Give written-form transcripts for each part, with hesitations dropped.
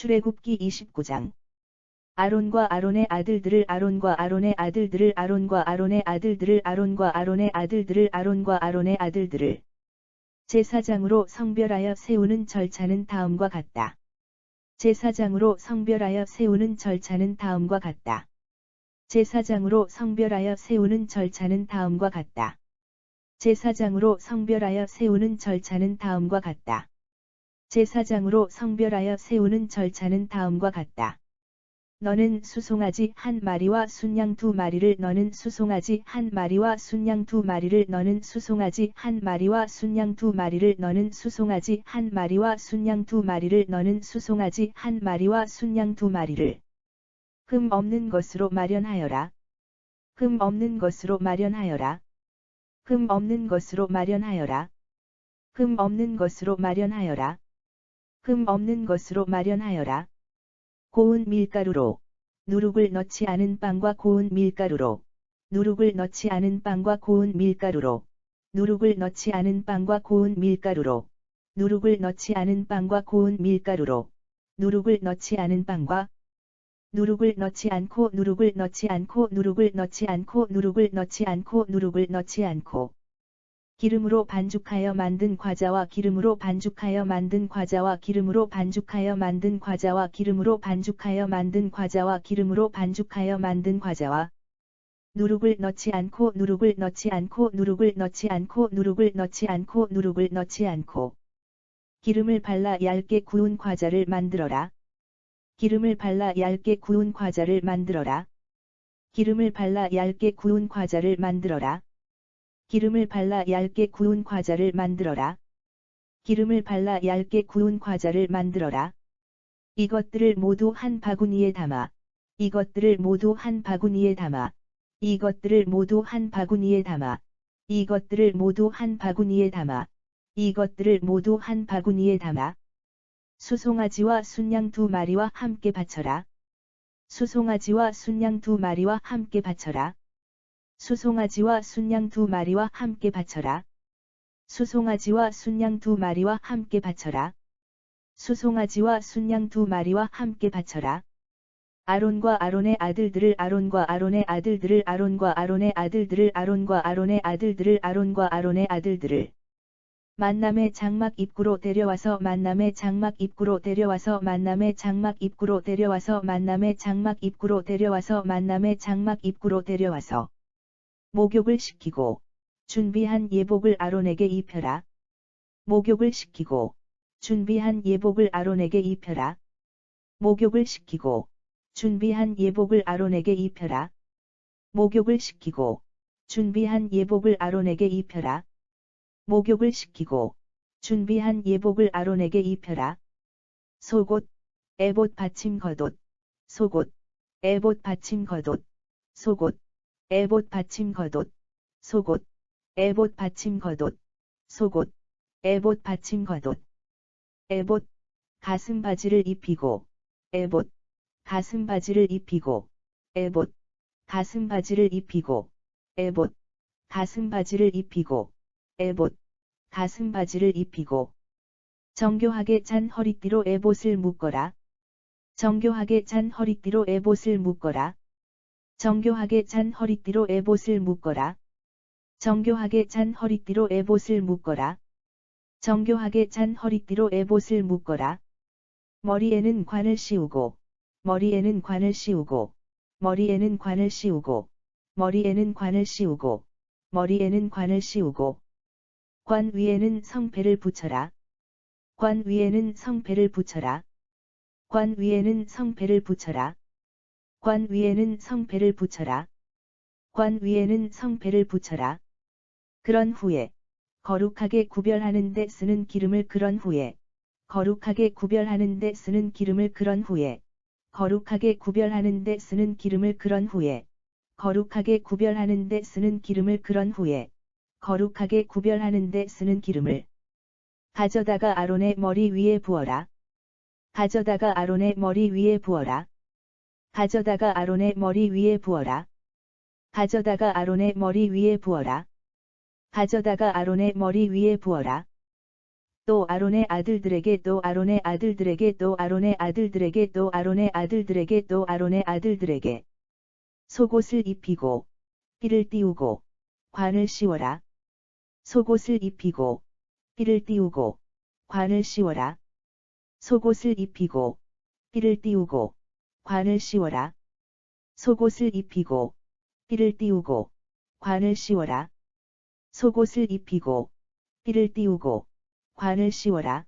출애굽기 29장. 아론과 아론의 아들들을 아론과 아론의 아들들을 아론과 아론의 아들들을 아론과 아론의 아들들을 아론과 아론의 아들들을 제사장으로 성별하여 세우는 절차는 다음과 같다. 제사장으로 성별하여 세우는 절차는 다음과 같다. 제사장으로 성별하여 세우는 절차는 다음과 같다. 제사장으로 성별하여 세우는 절차는 다음과 같다. 제사장으로 성별하여 세우는 절차는 다음과 같다. 너는 수송아지 한 마리와 순양 두 마리를 너는 수송아지 한 마리와 순양 두 마리를 너는 수송아지 한 마리와 순양 두 마리를 너는 수송아지 한 마리와 순양 두 마리를 너는 수송아지 한 마리와 순양 두 마리를 흠 없는 것으로 마련하여라. 흠 없는 것으로 마련하여라. 흠 없는 것으로 마련하여라. 흠 없는 것으로 마련하여라. 흠 없는 것으로 마련하여라. 고운 밀가루로 누룩을 넣지 않은 빵과 고운 밀가루로 누룩을 넣지 않은 빵과 고운 밀가루로 누룩을 넣지 않은 빵과 고운 밀가루로 누룩을 넣지 않은 빵과 고운 밀가루로 누룩을 넣지 않은 빵과 누룩을 넣지 않고 누룩을 넣지 않고 누룩을 넣지 않고 누룩을 넣지 않고 누룩을 넣지 않고 기름으로 반죽하여 만든 과자와 기름으로 반죽하여 만든 과자와 기름으로 반죽하여 만든 과자와 기름으로 반죽하여 만든 과자와 기름으로 반죽하여 만든 과자와 누룩을 넣지 않고 누룩을 넣지 않고 누룩을 넣지 않고 누룩을 넣지 않고 누룩을 넣지 않고 기름을 발라 얇게 구운 과자를 만들어라. 기름을 발라 얇게 구운 과자를 만들어라. 기름을 발라 얇게 구운 과자를 만들어라. 기름을 발라 얇게 구운 과자를 만들어라. 기름을 발라 얇게 구운 과자를 만들어라. 이것들을 모두 한 바구니에 담아. 이것들을 모두 한 바구니에 담아. 이것들을 모두 한 바구니에 담아. 이것들을 모두 한 바구니에 담아. 이것들을 모두 한 바구니에 담아. 수송아지와 순양 두 마리와 함께 바쳐라. 수송아지와 순양 두 마리와 함께 바쳐라. 수송아지와 순양 두 마리와 함께 바쳐라. 수송아지와 순양 두 마리와 함께 바쳐라. 수송아지와 순양 두 마리와 함께 바쳐라. 아론과 아론의 아들들을 아론과 아론의 아들들을 아론과 아론의 아들들을 아론과 아론의 아들들을 아론과 아론의 아들들을 만남의 장막 입구로 데려와서 만남의 장막 입구로 데려와서 만남의 장막 입구로 데려와서 만남의 장막 입구로 데려와서 만남의 장막 입구로 데려와서 목욕을 시키고 준비한 예복을 아론에게 입혀라. 목욕을 시키고 준비한 예복을 아론에게 입혀라. 목욕을 시키고 준비한 예복을 아론에게 입혀라. 목욕을 시키고 준비한 예복을 아론에게 입혀라. 목욕을 시키고 준비한 예복을 아론에게 입혀라. 속옷, 에봇 받침 겉옷, 속옷, 에봇 받침 겉옷, 속옷, 에봇 받침 겉옷, 속옷, 에봇 받침 겉옷, 속옷, 에봇 받침 겉옷, 에봇, 가슴 바지를 입히고, 에봇, 가슴 바지를 입히고, 에봇, 가슴 바지를 입히고, 에봇, 가슴 바지를 입히고, 에봇, 가슴 바지를 입히고, 정교하게 짠 허리띠로 에봇을 묶어라. 정교하게 짠 허리띠로 에봇을 묶어라. 정교하게 짠 허리띠로 에봇을 묶어라. 정교하게 짠 허리띠로 에봇을 묶어라. 정교하게 짠 허리띠로 에봇을 묶어라. 머리에는 관을 씌우고, 머리에는 관을 씌우고, 머리에는 관을 씌우고, 머리에는 관을 씌우고, 머리에는 관을 씌우고, 관 위에는 성패를 붙여라. 관 위에는 성패를 붙여라. 관 위에는 성패를 붙여라. 관 위에는 성패를 붙여라. 관 위에는 성패를 붙여라. 그런 후에 거룩하게 구별하는 데 쓰는 기름을 그런 후에 거룩하게 구별하는 데 쓰는 기름을 그런 후에 거룩하게 구별하는 데 쓰는 기름을 그런 후에 거룩하게 구별하는 데 쓰는 기름을 그런 후에 거룩하게 구별하는 데 쓰는 기름을 가져다가 아론의 머리 위에 부어라. 가져다가 아론의 머리 위에 부어라. 가져다가 아론의 머리 위에 부어라. 가져다가 아론의 머리 위에 부어라. 가져다가 아론의 머리 위에 부어라. 또 아론의 아들들에게 또 아론의 아들들에게 또 아론의 아들들에게 또 아론의 아들들에게 또 아론의 아들들에게 속옷을 입히고 띠를 띄우고 관을 씌워라. 속옷을 입히고 띠를 띄우고 관을 씌워라. 속옷을 입히고 띠를 띄우고 관을 씌워라. 속옷을 입히고 띠를 띄우고 관을 씌워라. 속옷을 입히고 띠를 띄우고 관을 씌워라.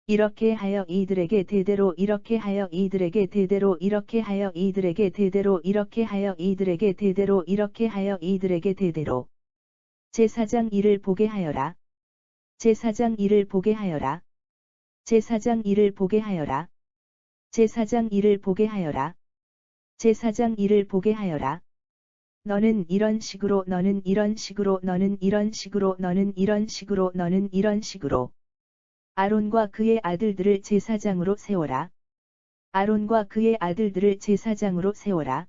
이렇게 하여 이들에게 대대로 이렇게 하여 이들에게 대대로 이렇게 하여 이들에게 대대로 이렇게 하여 이들에게 대대로 이렇게 하여 이들에게 대대로 제사장 이를 보게 하여라. 제사장 이를 보게 하여라. 제사장 이를 보게 하여라. 제사장 이를 보게 하여라. 제사장 이를 보게 하여라. 너는 이런 식으로 너는 이런 식으로 너는 이런 식으로 너는 이런 식으로 너는 이런 식으로 아론과 그의 아들들을 제사장으로 세워라. 아론과 그의 아들들을 제사장으로 세워라.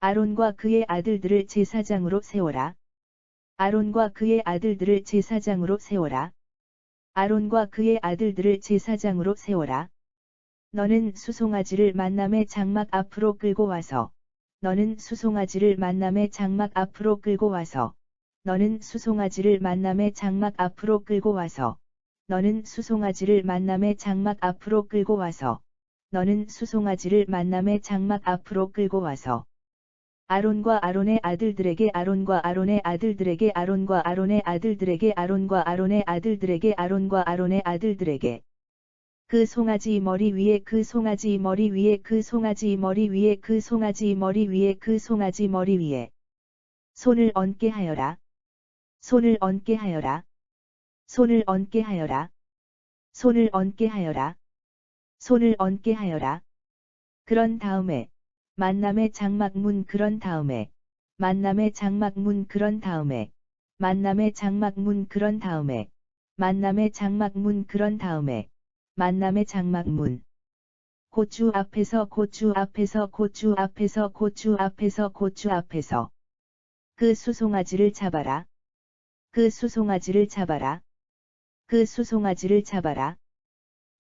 아론과 그의 아들들을 제사장으로 세워라. 아론과 그의 아들들을 제사장으로 세워라. 아론과 그의 아들들을 제사장으로 세워라. 너는 수송아지를 만남의 장막 앞으로 끌고 와서 너는 수송아지를 만남의 장막 앞으로 끌고 와서 너는 수송아지를 만남의 장막 앞으로 끌고 와서 너는 수송아지를 만남의 장막 앞으로 끌고 와서 너는 수송아지를 만남의 장막 앞으로 끌고 와서 아론과 아론의 아들들에게 아론과 아론의 아들들에게 아론과 아론의 아들들에게 아론과 아론의 아들들에게 아론과 아론의 아들들에게 그 송아지 머리 위에 그 송아지 머리 위에 그 송아지 머리 위에 그 송아지 머리 위에 그 송아지 머리 위에 손을 얹게 하여라. 손을 얹게 하여라. 손을 얹게 하여라. 손을 얹게 하여라. 손을 얹게 하여라. 그런 다음에 만남의 장막문 그런 다음에 만남의 장막문 그런 다음에 만남의 장막문 그런 다음에 만남의 장막문 그런 다음에 만남의 장막문 고추 앞에서 고추 앞에서 고추 앞에서 고추 앞에서 고추 앞에서 그 수송아지를 잡아라. 그 수송아지를 잡아라. 그 수송아지를 잡아라.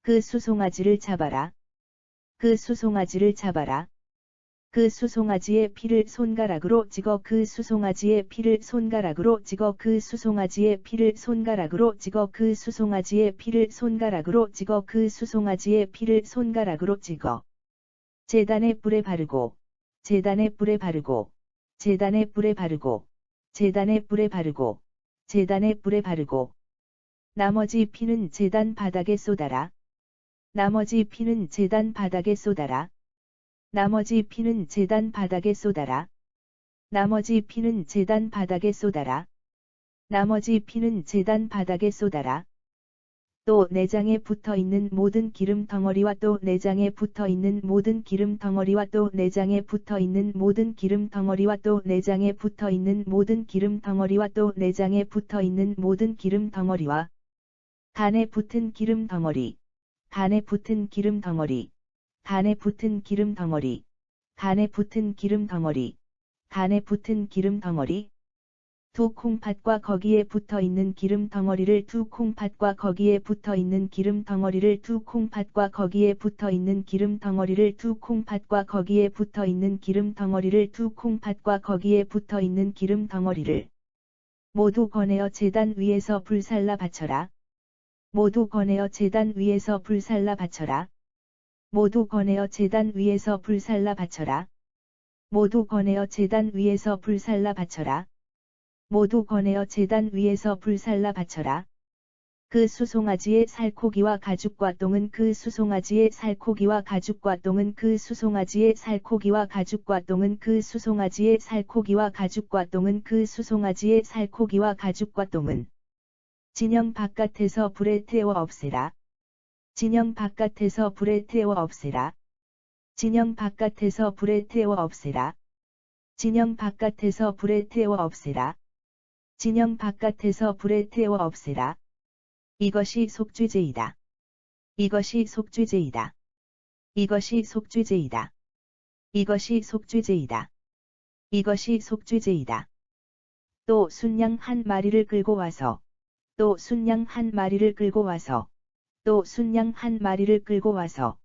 그 수송아지를 잡아라. 그 수송아지를 잡아라. 그 수송아지의 피를 손가락으로 찍어 그 수송아지의 피를 손가락으로 찍어 그 수송아지의 피를 손가락으로 찍어 그 수송아지의 피를 손가락으로 찍어 그 수송아지의 피를 손가락으로 찍어 제단의 뿔에 바르고 제단의 뿔에 바르고 제단의 뿔에 바르고 제단의 뿔에 바르고 제단의 뿔에 바르고 나머지 피는 제단 바닥에 쏟아라. 나머지 피는 제단 바닥에 쏟아라. 나머지 피는 제단 바닥에 쏟아라. 나머지 피는 제단 바닥에 쏟아라. 나머지 피는 제단 바닥에 쏟아라. 또 내장에 붙어 있는 모든 기름 덩어리와 또 내장에 붙어 있는 모든 기름 덩어리와 또 내장에 붙어 있는 모든 기름 덩어리와 또 내장에 붙어 있는 모든 기름 덩어리와 또 내장에 붙어 있는 모든 기름 덩어리와 간에 붙은 기름 덩어리, 간에 붙은 기름 덩어리, 간에 붙은 기름 덩어리, 간에 붙은 기름 덩어리, 간에 붙은 기름 덩어리, 두 콩팥과 거기에 붙어 있는 기름 덩어리를 두 콩팥과 거기에 붙어 있는 기름 덩어리를 두 콩팥과 거기에 붙어 있는 기름 덩어리를 두 콩팥과 거기에 붙어 있는 기름 덩어리를 두 콩팥과 거기에 붙어 있는 기름 덩어리를 모두 거내어 제단 위에서 불살라 바쳐라. 모두 거내어 제단 위에서 불살라 바쳐라. 모두 거내어 제단 위에서 불살라 바쳐라. 모두 거내어 제단 위에서 불살라 바쳐라. 모두 거내어 제단 위에서 불살라 바쳐라. 그 수송아지의 살코기와 가죽과 똥은 그 수송아지의 살코기와 가죽과 똥은 그 수송아지의 살코기와 가죽과 똥은 그 수송아지의 살코기와 가죽과 똥은 그 수송아지의 살코기와 가죽과 똥은 진영 바깥에서 불에 태워 없애라. 진영 바깥에서 불에 태워 없애라. 진영 바깥에서 불에 태워 없애라. 진영 바깥에서 불에 태워 없애라. 진영 바깥에서 불에 태워 없애라. 이것이 속죄제이다. 이것이 속죄제이다. 이것이 속죄제이다. 이것이 속죄제이다. 이것이 속죄제이다. 또 순양 한 마리를 끌고 와서 또 순양 한 마리를 끌고 와서 또 순양 한 마리를 끌고 와서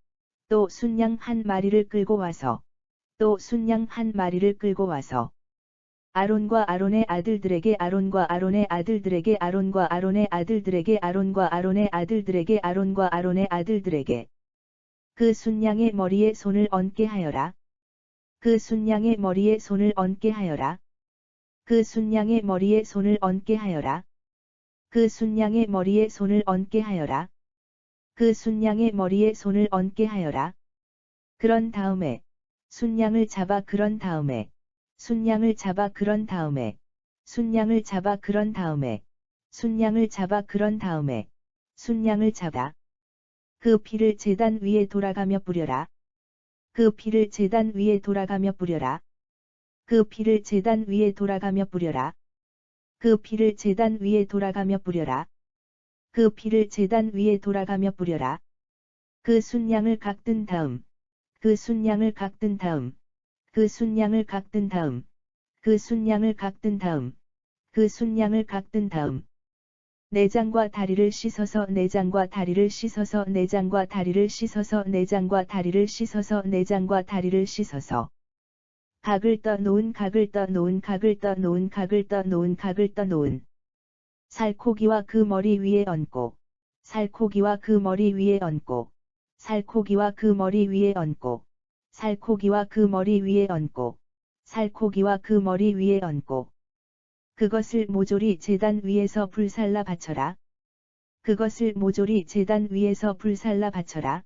또 순양 한 마리를 끌고 와서 또 순양 한 마리를 끌고 와서 아론과 아론의 아들들에게 아론과 아론의 아들들에게 아론과 아론의 아들들에게 아론과 아론의 아들들에게 아론과 아론의 아들들에게 그 순양의 머리에 손을 얹게 하여라. 그 순양의 머리에 손을 얹게 하여라. 그 순양의 머리에 손을 얹게 하여라. 그 순양의 머리에 손을 얹게 하여라. 그 순양의 머리에 손을 얹게 하여라. 그런 다음에 순양을 잡아 그런 다음에 순양을 잡아 그런 다음에 순양을 잡아 그런 다음에 순양을 잡아 그런 다음에 순양을 잡아 그 피를 제단 위에 돌아가며 뿌려라. 그 피를 제단 위에 돌아가며 뿌려라. 그 피를 제단 위에 돌아가며 뿌려라. 그 피를 제단 위에 돌아가며 뿌려라. 그 피를 제단 위에 돌아가며 뿌려라. 그 순양을 각든 다음 그 순양을 각든 다음 그 순양을 각든 다음 그 순양을 각든 다음 그 순양을 각든 다음 내장과 다리를 씻어서 내장과 다리를 씻어서 내장과 다리를 씻어서 내장과 다리를 씻어서 내장과 다리를 씻어서 각을 떠 놓은 각을 떠 놓은 각을 떠 놓은 각을 떠 놓은 각을 떠 놓은 살코기와 그 머리 위에 얹고 살코기와 그 머리 위에 얹고 살코기와 그 머리 위에 얹고 살코기와 그 머리 위에 얹고 살코기와 그 머리 위에 얹고 그것을 모조리 제단 위에서 불살라 바쳐라. 그것을 모조리 제단 위에서 불살라 바쳐라.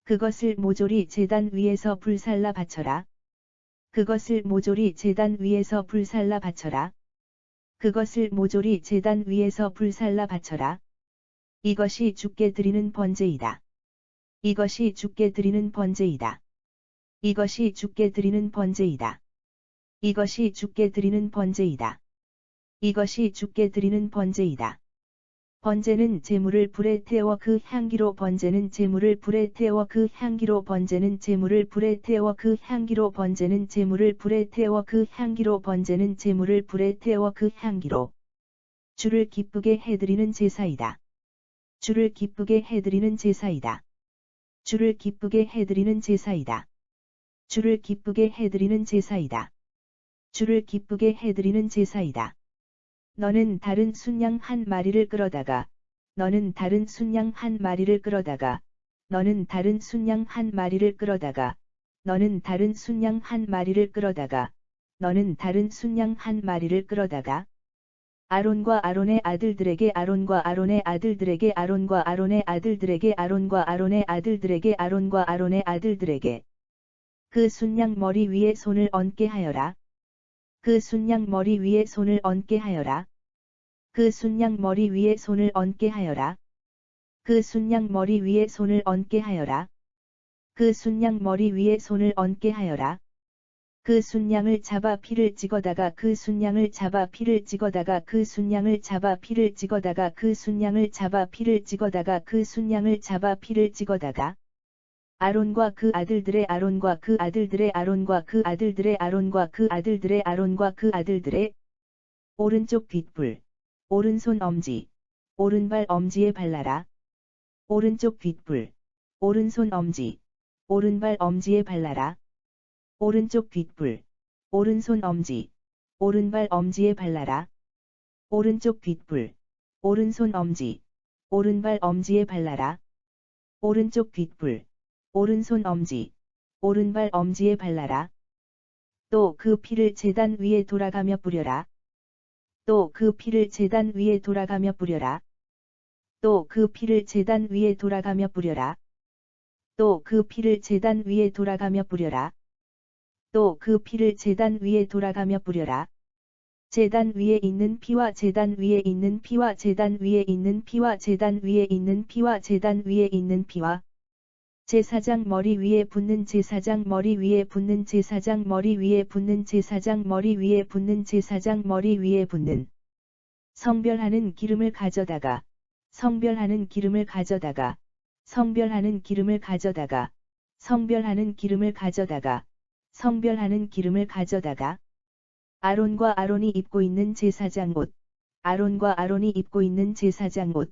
그것을 모조리 제단 위에서 불살라 바쳐라. 그것을 모조리 제단 위에서 불살라 바쳐라. 그것을 모조리 제단 위에서 불살라 바쳐라. 이것이 주께 드리는 번제이다. 이것이 주께 드리는 번제이다. 이것이 주께 드리는 번제이다. 이것이 주께 드리는 번제이다. 이것이 주께 드리는 번제이다. 번제는 제물을 불에 태워 그 향기로 번제는 제물을 불에 태워 그 향기로 번제는 제물을 불에 태워 그 향기로 번제는 제물을 불에 태워 그 향기로 번제는 제물을 불에 태워 그 향기로 주를 기쁘게 해드리는 제사이다. 주를 기쁘게 해드리는 제사이다. 주를 기쁘게 해드리는 제사이다. 주를 기쁘게 해드리는 제사이다. 주를 기쁘게 해드리는 제사이다. 너는 다른 순양 한 마리를 끌어다가 너는 다른 순양 한 마리를 끌어다가 너는 다른 순양 한 마리를 끌어다가 너는 다른 순양 한 마리를 끌어다가 너는 다른 순양 한 마리를 끌어다가 아론과 아론의 아들들에게 아론과 아론의 아들들에게 아론과 아론의 아들들에게 아론과 아론의 아들들에게 아론과 아론의 아들들에게 그 순양 머리 위에 손을 얹게 하여라. 그 순양 머리 위에 손을 얹게 하여라. 그 순양 머리 위에 손을 얹게 하여라. 그 순양 머리 위에 손을 얹게 하여라. 그 순양 머리 위에 손을 얹게 하여라. 그 순양을 잡아 피를 찍어다가 그 순양을 잡아 피를 찍어다가 그 순양을 잡아 피를 찍어다가 그 순양을 잡아 피를 찍어다가 그 순양을 잡아 피를 찍어다가 아론과 그 아들들의 아론과 그 아들들의 아론과 그 아들들의 아론과 그 아들들의 아론과 그 아들들의 오른쪽 뒷불 오른손 엄지 오른발 엄지에 발라라. 오른쪽 뒷불 오른손 엄지 오른발 엄지에 발라라. 오른쪽 뒷불 오른손 엄지 오른발 엄지에 발라라. 오른쪽 뒷불 오른손 엄지 오른발 엄지에 발라라. 오른쪽 뒷불 오른손 엄지, 오른발 엄지에 발라라. 또 그 피를 제단 위에 돌아가며 뿌려라. 또 그 피를 제단 위에 돌아가며 뿌려라. 또 그 피를 제단 위에 돌아가며 뿌려라. 또 그 피를 제단 위에 돌아가며 뿌려라. 또 그 피를 제단 위에 돌아가며 뿌려라. 제단 위에 있는 피와 제단 위에 있는 피와 제단 위에 있는 피와 제단 위에 있는 피와 제단 위에 있는 피와 제사장 머리 위에 붙는 제사장 머리 위에 붙는 제사장 머리 위에 붙는 제사장 머리 위에 붙는 제사장 머리 위에 붙는 성별하는 기름을 가져다가 성별하는 기름을 가져다가 성별하는 기름을 가져다가 성별하는 기름을 가져다가 성별하는 기름을 가져다가 아론과 아론이 입고 있는 제사장 옷 아론과 아론이 입고 있는 제사장 옷.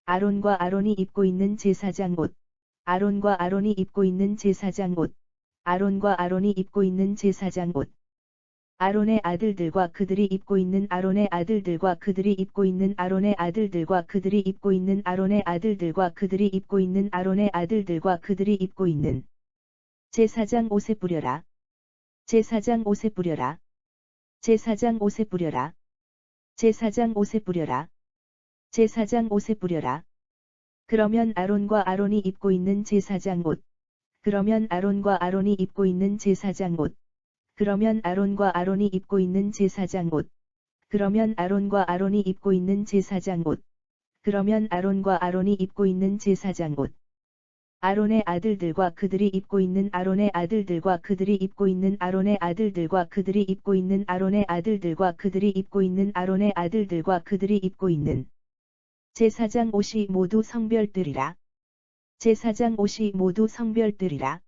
아론과 아론이 입고 있는 제사장 옷. 아론과 아론이 입고 있는 제사장 옷. 아론과 아론이 입고 있는 제사장 옷. 아론의 아들들과 그들이 입고 있는 아론의 아들들과 그들이 입고 있는 아론의 아들들과 그들이 입고 있는 아론의 아들들과 그들이 입고 있는 아론의 아들들과 그들이 입고 있는 제사장 옷에 뿌려라. 제사장 옷에 뿌려라. 제사장 옷에 뿌려라. 제사장 옷에 뿌려라. 제사장 옷에 뿌려라. 그러면 아론과 아론이 입고 있는 제사장 옷. 그러면 아론과 아론이 입고 있는 제사장 옷. 그러면 아론과 아론이 입고 있는 제사장 옷. 그러면 아론과 아론이 입고 있는 제사장 옷. 그러면 아론과 아론이 입고 있는 제사장 옷. 아론의 아들들과 그들이 입고 있는 아론의 아들들과 그들이 입고 있는 아론의 아들들과 그들이 입고 있는 아론의 아들들과 그들이 입고 있는 아론의 아들들과 그들이 입고 있는 제사장 옷이 모두 성별들이라. 제사장 옷이 모두 성별들이라.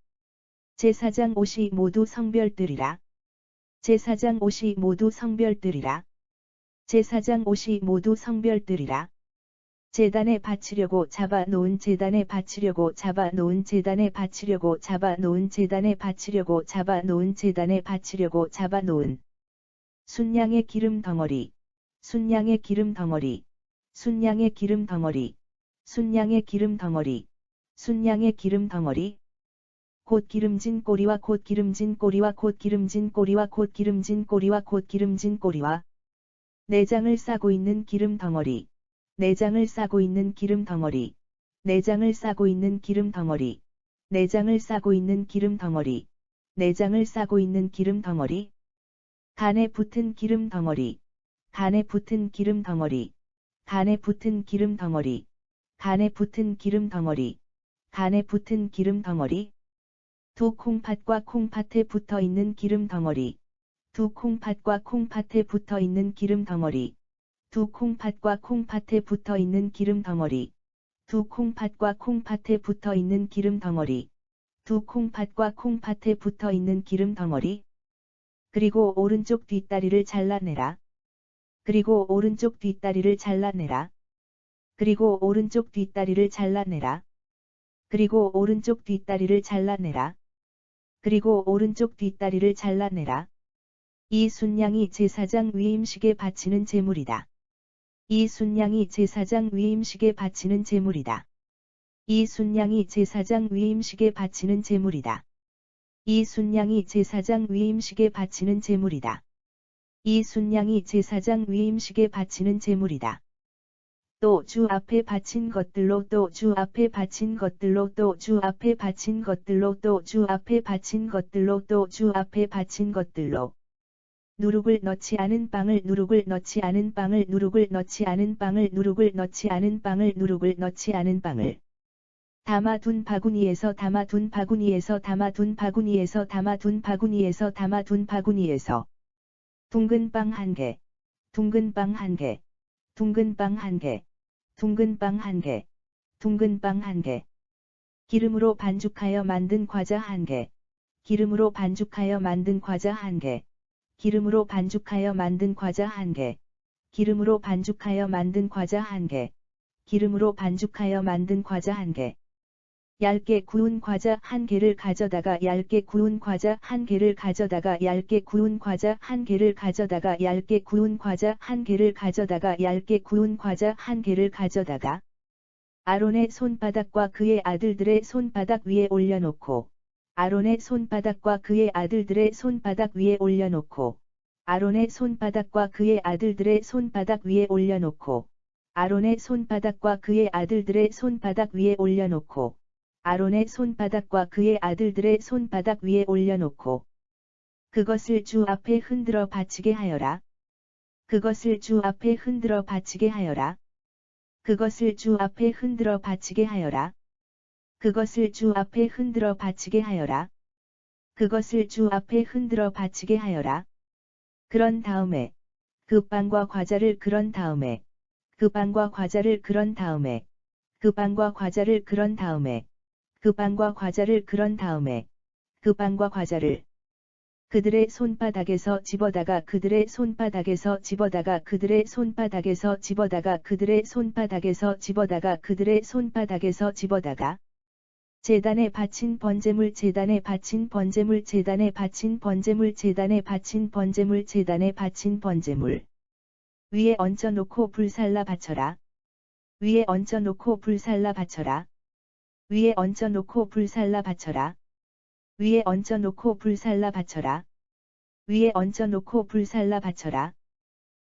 제사장 옷이 모두 성별들이라. 제사장 옷이 모두 성별들이라. 제사장 옷이 모두 성별들이라. 제단에 바치려고 잡아 놓은 제단에 바치려고 잡아 놓은 제단에 바치려고 잡아 놓은 제단에 바치려고 잡아 놓은 제단에 바치려고 잡아 놓은 순양의 기름 덩어리. 순양의 기름 덩어리. 순양의 기름 덩어리. 순양의 기름 덩어리. 순양의 기름 덩어리. 곧 기름진 꼬리와 곧 기름진 꼬리와 곧 기름진 꼬리와 곧 기름진 꼬리와 곧 기름진 꼬리와 내장을 싸고 있는 기름 덩어리. 내장을 싸고 있는 기름 덩어리. 내장을 싸고 있는 기름 덩어리. 내장을 싸고 있는 기름 덩어리. 내장을 싸고 있는 기름 덩어리. 간에 붙은 기름 덩어리. 간에 붙은 기름 덩어리. 간에 붙은 기름 덩어리. 간에 붙은 기름 덩어리. 간에 붙은 기름 덩어리. 두 콩팥과 콩팥에 붙어 있는 기름 덩어리. 두 콩팥과 콩팥에 붙어 있는 기름 덩어리. 두 콩팥과 콩팥에 붙어 있는 기름 덩어리. 두 콩팥과 콩팥에 붙어 있는 기름 덩어리. 두 콩팥과 콩팥에 붙어 있는 기름 덩어리. 그리고 오른쪽 뒷다리를 잘라내라. 그리고 오른쪽 뒷다리를 잘라내라. 그리고 오른쪽 뒷다리를 잘라내라. 그리고 오른쪽 뒷다리를 잘라내라. 그리고 오른쪽 뒷다리를 잘라내라. 이 순양이 제사장 위임식에 바치는 제물이다. 이 순양이 제사장 위임식에 바치는 제물이다. 이 순양이 제사장 위임식에 바치는 제물이다. 이 순양이 제사장 위임식에 바치는 제물이다. 이 순양이 제사장 위임식에 바치는 제물이다. 또 주 앞에 바친 것들로 또 주 앞에 바친 것들로 또 주 앞에 바친 것들로 또 주 앞에 바친 것들로 또 주 앞에 바친 것들로 누룩을 넣지 않은 빵을 누룩을 넣지 않은 빵을 누룩을 넣지 않은 빵을 누룩을 넣지 않은 빵을 누룩을 넣지 않은 빵을 담아둔 바구니에서 담아둔 바구니에서 담아둔 바구니에서 담아둔 바구니에서 담아둔 바구니에서 둥근 빵 한 개, 둥근 빵 한 개, 둥근 빵 한 개, 둥근 빵 한 개, 둥근 빵 한 개. 기름으로 반죽하여 만든 과자 한 개, 기름으로 반죽하여 만든 과자 한 개, 기름으로 반죽하여 만든 과자 한 개, 기름으로 반죽하여 만든 과자 한 개, 기름으로 반죽하여 만든 과자 한 개. 얇게 구운 과자 한 개를 가져다가 얇게 구운 과자 한 개를 가져다가 얇게 구운 과자 한 개를 가져다가 얇게 구운 과자 한 개를 가져다가 얇게 구운 과자 한 개를 가져다가 아론의 손바닥과 그의 아들들의 손바닥 위에 올려놓고 아론의 손바닥과 그의 아들들의 손바닥 위에 올려놓고 아론의 손바닥과 그의 아들들의 손바닥 위에 올려놓고 아론의 손바닥과 그의 아들들의 손바닥 위에 올려놓고 아론의 손바닥과 그의 아들들의 손바닥 위에 올려놓고 그것을 주 앞에 흔들어 바치게 하여라. 그것을 주 앞에 흔들어 바치게 하여라. 그것을 주 앞에 흔들어 바치게 하여라. 그것을 주 앞에 흔들어 바치게 하여라. 그것을 주 앞에 흔들어 바치게 하여라. 그런 다음에 그 빵과 과자를 그런 다음에 그 빵과 과자를 그런 다음에 그 빵과 과자를 그런 다음에 그 빵과 과자를 그런 다음에 그 빵과 과자를 그들의 손바닥에서 집어다가 그들의 손바닥에서 집어다가 그들의 손바닥에서 집어다가 그들의 손바닥에서 집어다가 그들의 손바닥에서 집어다가 제단에 바친 번제물 제단에 바친 번제물 제단에 바친 번제물 제단에 바친 번제물 제단에 바친 번제물 위에 얹어놓고 불살라 바쳐라. 위에 얹어놓고 불살라 바쳐라. 위에 얹어놓고 불살라 바쳐라. 위에 얹어놓고 불살라 바쳐라. 위에 얹어놓고 불살라 바쳐라.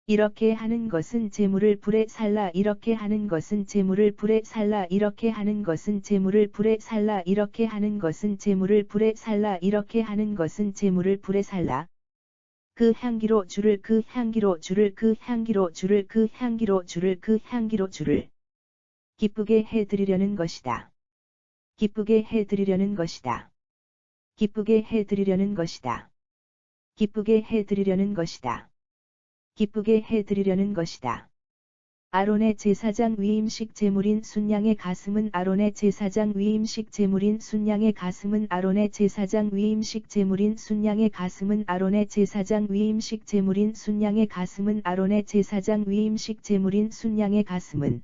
이렇게 하는 것은 제물을 불에 살라 이렇게 하는 것은 제물을 불에 살라 이렇게 하는 것은 제물을 불에 살라 이렇게 하는 것은 제물을 불에 살라 이렇게 하는 것은 제물을 불에 살라. 그 향기로 주를 그 향기로 주를 그 향기로 주를 그 향기로 주를 그 향기로 주를 기쁘게 해드리려는 것이다. 기쁘게 해드리려는 것이다. 기쁘게 해드리려는 것이다. 기쁘게 해드리려는 것이다. 기쁘게 해드리려는 것이다. 아론의 제사장 위임식 제물인 순양의 가슴은 아론의 제사장 위임식 제물인 순양의 가슴은 아론의 제사장 위임식 제물인 순양의 가슴은 아론의 제사장 위임식 제물인 순양의 가슴은 아론의 제사장 위임식 제물인 순양의 가슴은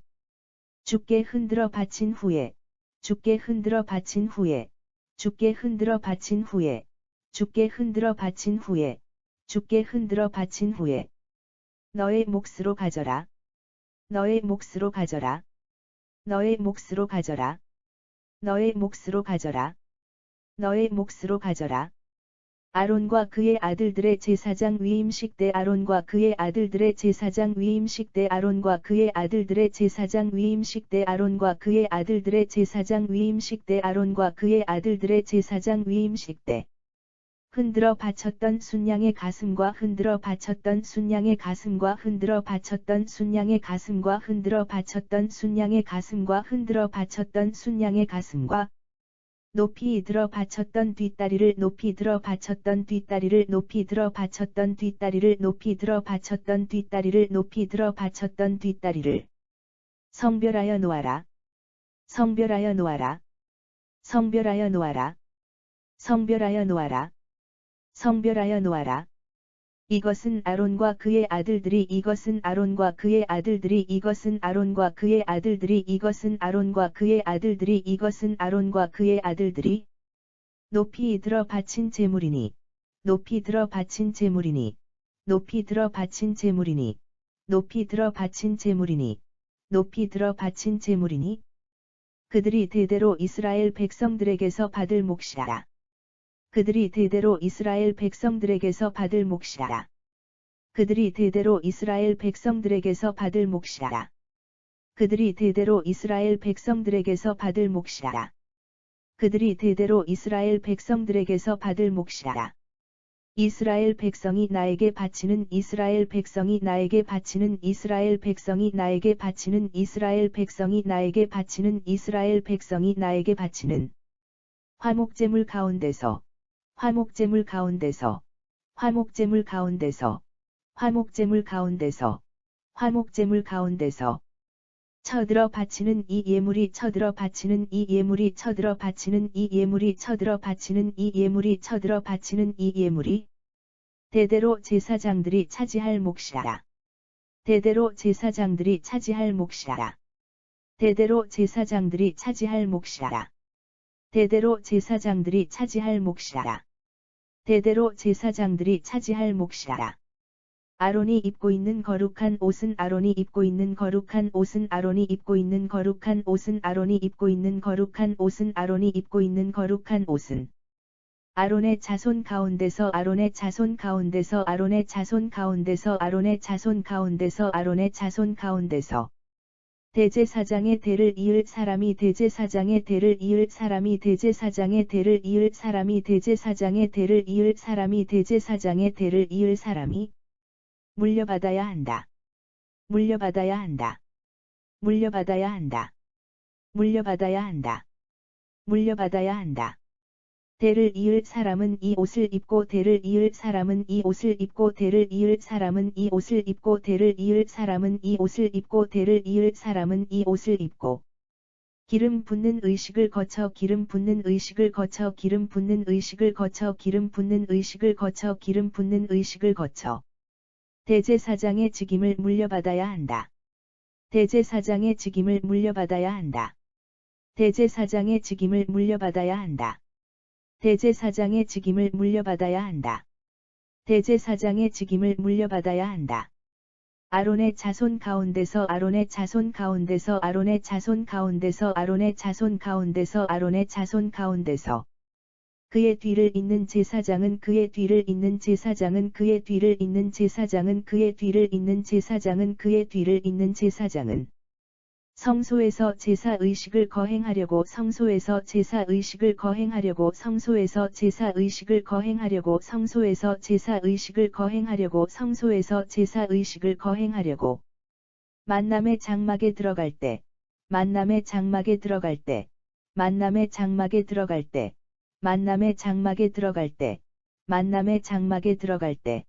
주께 흔들어 바친 후에 주께 흔들어 바친 후에 주께 흔들어 바친 후에 주께 흔들어 바친 후에 주께 흔들어 바친 후에 너의 몫으로 가져라. 너의 몫으로 가져라. 너의 몫으로 가져라. 너의 몫으로 가져라. 너의 몫으로 가져라. 아론과 그의 아들들의 제사장 위임식 때 아론과 그의 아들들의 제사장 위임식 때 아론과 그의 아들들의 제사장 위임식 때 아론과 그의 아들들의 제사장 위임식 때 아론과 그의 아들들의 제사장 위임식 때 흔들어 바쳤던 순양의 가슴과 흔들어 바쳤던 순양의 가슴과 흔들어 바쳤던 순양의 가슴과 흔들어 바쳤던 순양의 가슴과 흔들어 바쳤던 순양의 가슴과 높이 들어 바쳤던 뒷다리를 높이 들어 바쳤던 뒷다리를 높이 들어 바쳤던 뒷다리를 높이 들어 바쳤던 뒷다리를 높이 들어 바쳤던 뒷다리를 성별하여 놓아라. 성별하여 놓아라. 성별하여 놓아라. 성별하여 놓아라. 성별하여 놓아라. 이것은 아론과 그의 아들들이 이것은 아론과 그의 아들들이 이것은 아론과 그의 아들들이 이것은 아론과 그의 아들들이 이것은 아론과 그의 아들들이 높이 들어 바친 제물이니 높이 들어 바친 제물이니 높이 들어 바친 제물이니 높이 들어 바친 제물이니 높이 들어 바친 제물이니 그들이 대대로 이스라엘 백성들에게서 받을 몫이라. 그들이 대대로 이스라엘 백성들에게서 받을 몫이라. 그들이 대대로 이스라엘 백성들에게서 받을 몫이라. 그들이 대대로 이스라엘 백성들에게서 받을 몫이라. 그들이 대대로 이스라엘 백성들에게서 받을 몫이라. 이스라엘 백성이 나에게 바치는 이스라엘 백성이 나에게 바치는 이스라엘 백성이 나에게 바치는 이스라엘 백성이 나에게 바치는 이스라엘 백성이 나에게 바치는 화목제물 가운데서 화목제물 가운데서 화목제물 가운데서 화목제물 가운데서 화목제물 가운데서 쳐들어 바치는 이 예물이 쳐들어 바치는 이 예물이 쳐들어 바치는 이 예물이 쳐들어 바치는 이 예물이 쳐들어 바치는 이 예물이 대대로 제사장들이 차지할 몫이라. 대대로 제사장들이 차지할 몫이라. 대대로 제사장들이 차지할 몫이라. 대대로 제사장들이 차지할 몫이라. 대대로 제사장들이 차지할 몫이라. 아론이 입고 있는 거룩한 옷은 아론이 입고 있는 거룩한 옷은 아론이 입고 있는 거룩한 옷은 아론이 입고 있는 거룩한 옷은 아론이 입고 있는 거룩한 옷은 아론의 자손 가운데서 아론의 자손 가운데서 아론의 자손 가운데서 아론의 자손 가운데서 아론의 자손 가운데서 대제사장의 대를 이을 사람이 대제사장의 대를 이을 사람이 대제사장의 대를 이을 사람이 대제사장의 대를 이을 사람이 대제사장의 대를 이을 사람이 물려받아야 한다. 물려받아야 한다. 물려받아야 한다. 물려받아야 한다. 물려받아야 한다. 대를 이을 사람은 이 옷을 입고 대를 이을 사람은 이 옷을 입고 대를 이을 사람은 이 옷을 입고 대를 이을 사람은 이 옷을 입고 대를 이을 사람은 이 옷을 입고 기름 붓는 의식을 거쳐 기름 붓는 의식을 거쳐 기름 붓는 의식을 거쳐 기름 붓는 의식을 거쳐 기름 붓는 의식을 거쳐 대제사장의 직임을 물려받아야 한다. 대제사장의 직임을 물려받아야 한다. 대제사장의 직임을 물려받아야 한다. 대제사장의 직임을 물려받아야 한다. 대제사장의 직임을 물려받아야 한다. 아론의 자손 가운데서 아론의 자손 가운데서 아론의 자손 가운데서 아론의 자손 가운데서 아론의 자손 가운데서 그의 뒤를 잇는 제사장은 그의 뒤를 잇는 제사장은 그의 뒤를 잇는 제사장은 그의 뒤를 잇는 제사장은 그의 뒤를 잇는 제사장은 성소에서 제사 의식을 거행하려고 성소에서 제사 의식을 거행하려고 성소에서 제사 의식을 거행하려고 성소에서 제사 의식을 거행하려고 성소에서 제사 의식을 거행하려고 만남의 장막에 들어갈 때 만남의 장막에 들어갈 때 만남의 장막에 들어갈 때 만남의 장막에 들어갈 때 만남의 장막에 들어갈 때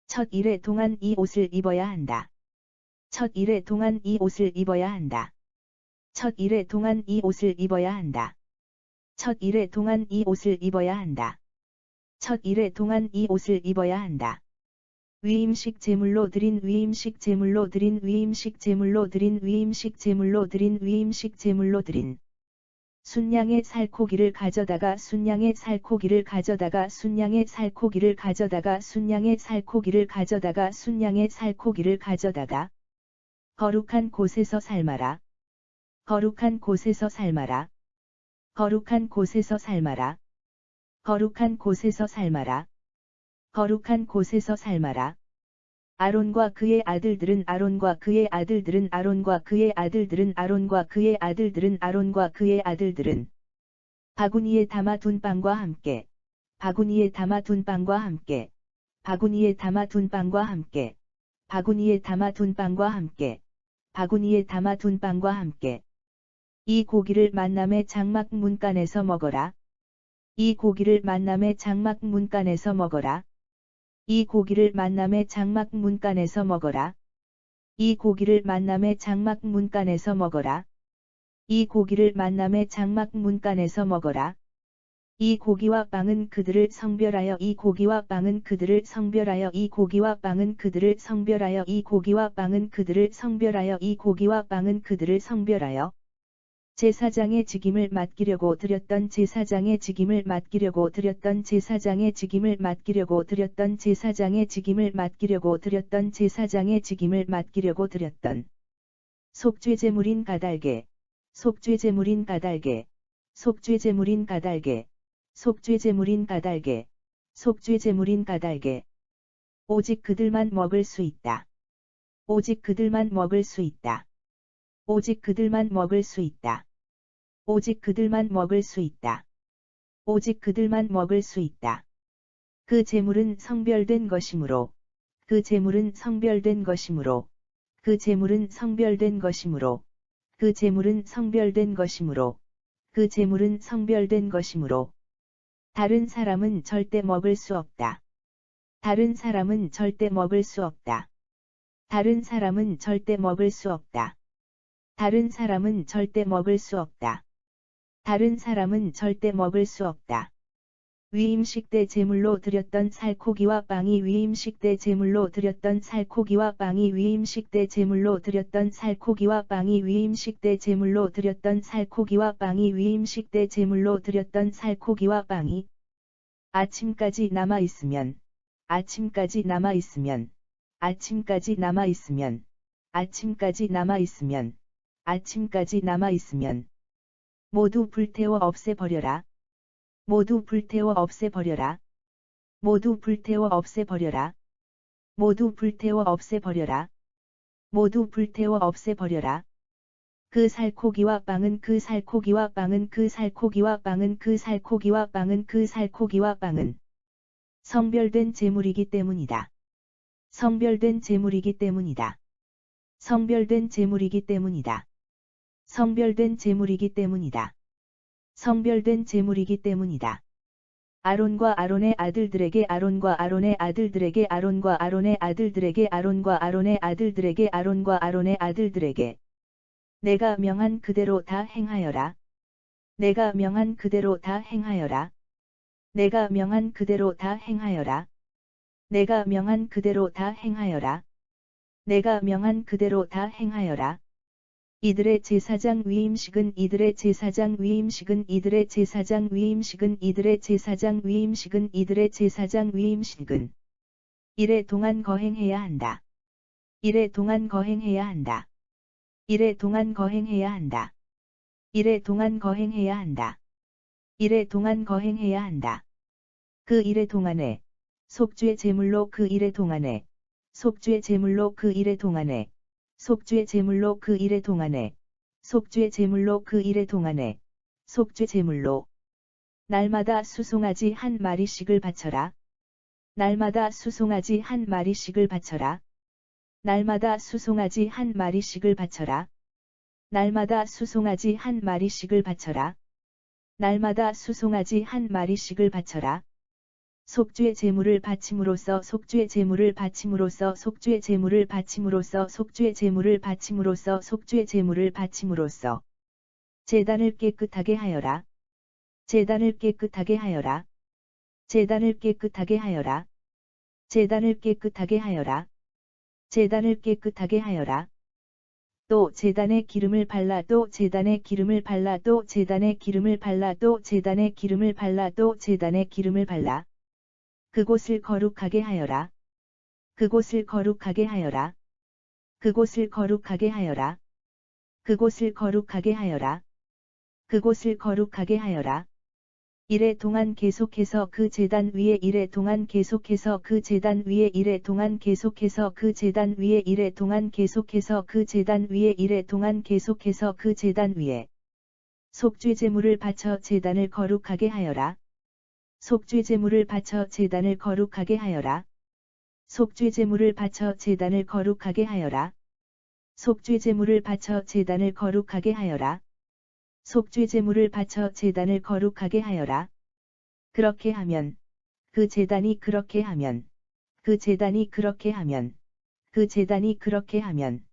첫 일회 동안 이 옷을 입어야 한다. 첫 일회 동안 이 옷을 입어야 한다. 첫 일회 동안 이 옷을 입어야 한다. 첫 일회 동안 이 옷을 입어야 한다. 첫 일회 동안 이 옷을 입어야 한다. 위임식 제물로 드린 위임식 제물로 드린 위임식 제물로 드린 위임식 제물로 드린 위임식 제물로 드린 순양의 살코기를 가져다가 순양의 살코기를 가져다가 순양의 살코기를 가져다가 순양의 살코기를 가져다가 순양의 살코기를 가져다가 거룩한 곳에서 삶아라. 거룩한 곳에서 삶아라. 거룩한 곳에서 삶아라. 거룩한 곳에서 삶아라. 거룩한 곳에서 삶아라. 아론과 그의 아들들은 아론과 그의 아들들은 아론과 그의 아들들은 아론과 그의 아들들은 아론과 그의 아들들은 바구니에 담아둔 빵과 함께 바구니에 담아둔 빵과 함께 바구니에 담아둔 빵과 함께 바구니에 담아둔 빵과 함께 바구니에 담아둔 빵과 함께 이 고기를 만남의 장막 문간에서 먹어라. 이 고기를 만남의 장막 문간에서 먹어라. 이 고기를 만남의 장막 문간에서 먹어라. 이 고기를 만남의 장막 문간에서 먹어라. 이 고기를 만남의 장막 문간에서 먹어라. 이 고기와 빵은 그들을 성별하여 이 고기와 빵은 그들을 성별하여 이 고기와 빵은 그들을 성별하여 이 고기와 빵은 그들을 성별하여 이 고기와 빵은 그들을 성별하여 제사장의 직임을 맡기려고 드렸던 제사장의 직임을 맡기려고 드렸던 제사장의 직임을 맡기려고 드렸던 제사장의 직임을 맡기려고 드렸던 제사장의 직임을 맡기려고 드렸던 속죄제물인 가달개 속죄제물인 가달개 속죄제물인 가달개 속죄제물인 가달개 속죄제물인 가달개 오직 그들만 먹을 수 있다. 오직 그들만 먹을 수 있다. 오직 그들만 먹을 수 있다. 오직 그들만 먹을 수 있다. 오직 그들만 먹을 수 있다. 그 제물은 성별된 것이므로 그 제물은 성별된 것이므로 그 제물은 성별된 것이므로 그 제물은 성별된 것이므로 그 제물은 성별된 것이므로 다른 사람은 절대 먹을 수 없다. 다른 사람은 절대 먹을 수 없다. 다른 사람은 절대 먹을 수 없다. 다른 사람은 절대 먹을 수 없다. 다른 사람은 절대 먹을 수 없다. 위임식 때 제물로 드렸던 살코기와 빵이 위임식 때 제물로 드렸던 살코기와 빵이 위임식 때 제물로 드렸던 살코기와 빵이 위임식 때 제물로 드렸던 살코기와 빵이 위임식 때 제물로 드렸던 살코기와 빵이 아침까지 남아 있으면 아침까지 남아 있으면 아침까지 남아 있으면 아침까지 남아 있으면 아침까지 남아 있으면 모두 불태워 없애버려라. 모두 불태워 없애버려라. 모두 불태워 없애버려라. 모두 불태워 없애버려라. 모두 불태워 없애버려라. 그 살코기와 빵은 그 살코기와 빵은 그 살코기와 빵은 그 살코기와 빵은 그 살코기와 빵은 성별된 제물이기 때문이다. 성별된 제물이기 때문이다. 성별된 제물이기 때문이다. 성별된 제물이기 때문이다. 성별된 제물이기 때문이다. 아론과 아론의 아들들에게 아론과 아론의 아들들에게 아론과 아론의 아들들에게 아론과 아론의 아들들에게 아론과 아론의 아들들에게 내가 명한 그대로 다 행하여라. 내가 명한 그대로 다 행하여라. 내가 명한 그대로 다 행하여라. 내가 명한 그대로 다 행하여라. 내가 명한 그대로 다 행하여라. 이들의 제사장 위임식은 이들의 제사장 위임식은 이들의 제사장 위임식은 이들의 제사장 위임식은 이들의 제사장 위임식은 이래 동안 거행해야 한다. 이래 동안 거행해야 한다. 이래 동안 거행해야 한다. 이래 동안 거행해야 한다. 이래 동안 거행해야 한다. 그 일의 동안에 속주의 제물로 그 일의 동안에 속주의 제물로 그 일의 동안에 속주의 제물로 그 일의 동안에 속주의 제물로 그 일의 동안에 속죄 제물로 날마다 수송아지 한 마리씩을 바쳐라. 날마다 수송아지 한 마리씩을 바쳐라. 날마다 수송아지 한 마리씩을 바쳐라. 날마다 수송아지 한 마리씩을 바쳐라. 날마다 수송아지 한 마리씩을 바쳐라. 속죄 제물을 바침으로써 속죄 제물을 바침으로써 속죄 제물을 바침으로써 속죄 제물을 바침으로써 속죄 제물을 바침으로써 제단을 깨끗하게 하여라. 제단을 깨끗하게 하여라. 제단을 깨끗하게 하여라. 제단을 깨끗하게 하여라. 제단을 깨끗하게 하여라. 또 제단에 기름을 발라 또 제단에 기름을 발라 또 제단에 기름을 발라 또 제단에 기름을 발라 또 제단에 기름을 발라 그곳을 거룩하게 하여라. 그곳을 거룩하게 하여라. 그곳을 거룩하게 하여라. 그곳을 거룩하게 하여라. 그곳을 거룩하게 하여라. 이래 동안 계속해서 그 제단 위에 이래 동안 계속해서 그 제단 위에 이래 동안 계속해서 그 제단 위에 이래 동안 계속해서 그 제단 위에 이래 동안 계속해서 그 제단 위에 속죄 제물을 바쳐 제단을 거룩하게 하여라. 속죄 제물을 바쳐 제단을 거룩하게 하여라. 속죄 제물을 바쳐 제단을 거룩하게 하여라. 속죄 제물을 바쳐 제단을 거룩하게 하여라. 속죄 제물을 바쳐 제단을 거룩하게 하여라. 그렇게 하면 그 제단이 그렇게 하면 그 제단이 그렇게 하면 그 제단이 그렇게 하면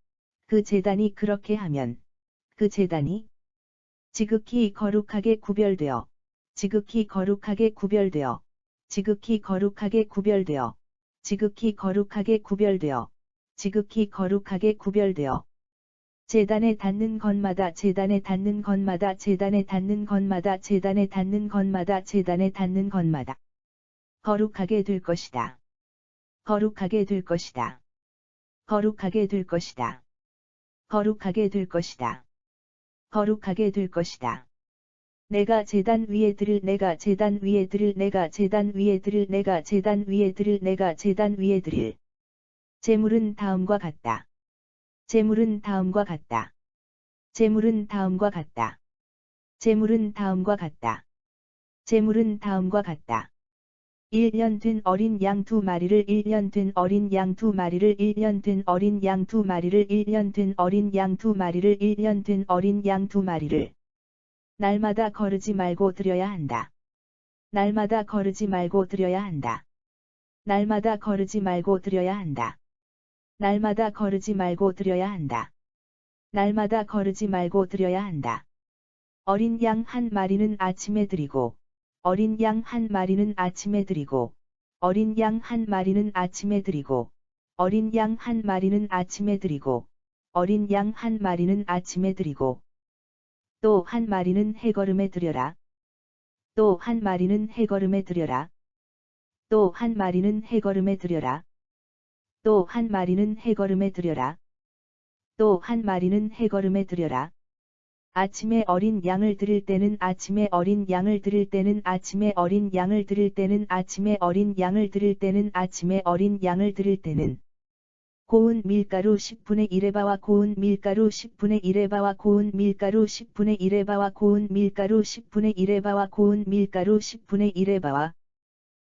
그 제단이 그렇게 하면 그 제단이 지극히 거룩하게 구별되어 지극히 거룩하게 구별되어 지극히 거룩하게 구별되어 지극히 거룩하게 구별되어 지극히 거룩하게 구별되어 제단에 닿는 것마다 제단에 닿는 것마다 제단에 닿는 것마다 제단에 닿는 것마다 제단에 닿는 것마다 거룩하게 될 것이다. 거룩하게 될 것이다. 거룩하게 될 것이다. 거룩하게 될 것이다. 거룩하게 될 것이다. 내가 제단 위에 들을 내가 제단 위에 들을 내가 제단 위에 들을 내가 제단 위에 들을 내가 제단 위에 들을 제물은 다음과 같다. 제물은 다음과 같다. 제물은 다음과 같다. 제물은 다음과 같다. 제물은 다음과 같다. 1년 된 어린 양 2마리를 1년 된 어린 양 2마리를 1년 된 어린 양 2마리를 1년 된 어린 양 2마리를 1년 된 어린 양 2마리를 날마다 거르지 말고 드려야 한다. 날마다 거르지 말고 드려야 한다. 날마다 거르지 말고 드려야 한다. 날마다 거르지 말고 드려야 한다. 날마다 거르지 말고 드려야 한다. 어린 양 한 마리는 아침에 드리고 어린 양 한 마리는 아침에 드리고 어린 양 한 마리는 아침에 드리고 어린 양 한 마리는 아침에 드리고 어린 양 한 마리는 아침에 드리고 또 한 마리는 해거름에 드려라. 또 한 마리는 해거름에 드려라. 또 한 마리는 해거름에 드려라. 또 한 마리는 해거름에 드려라. 또 한 마리는 해거름에 드려라. 아침에 어린 양을 드릴 때는 아침에 어린 양을 드릴 때는 아침에 어린 양을 드릴 때는 아침에 어린 양을 드릴 때는 아침에 어린 양을 드릴 때는 고운 밀가루 10분의 1에 바와 고운 밀가루 10분의 1에 바와 고운 밀가루 10분의 1에 바와 고운 밀가루 10분의 1에 바와 고운 밀가루 10분의 1에 바와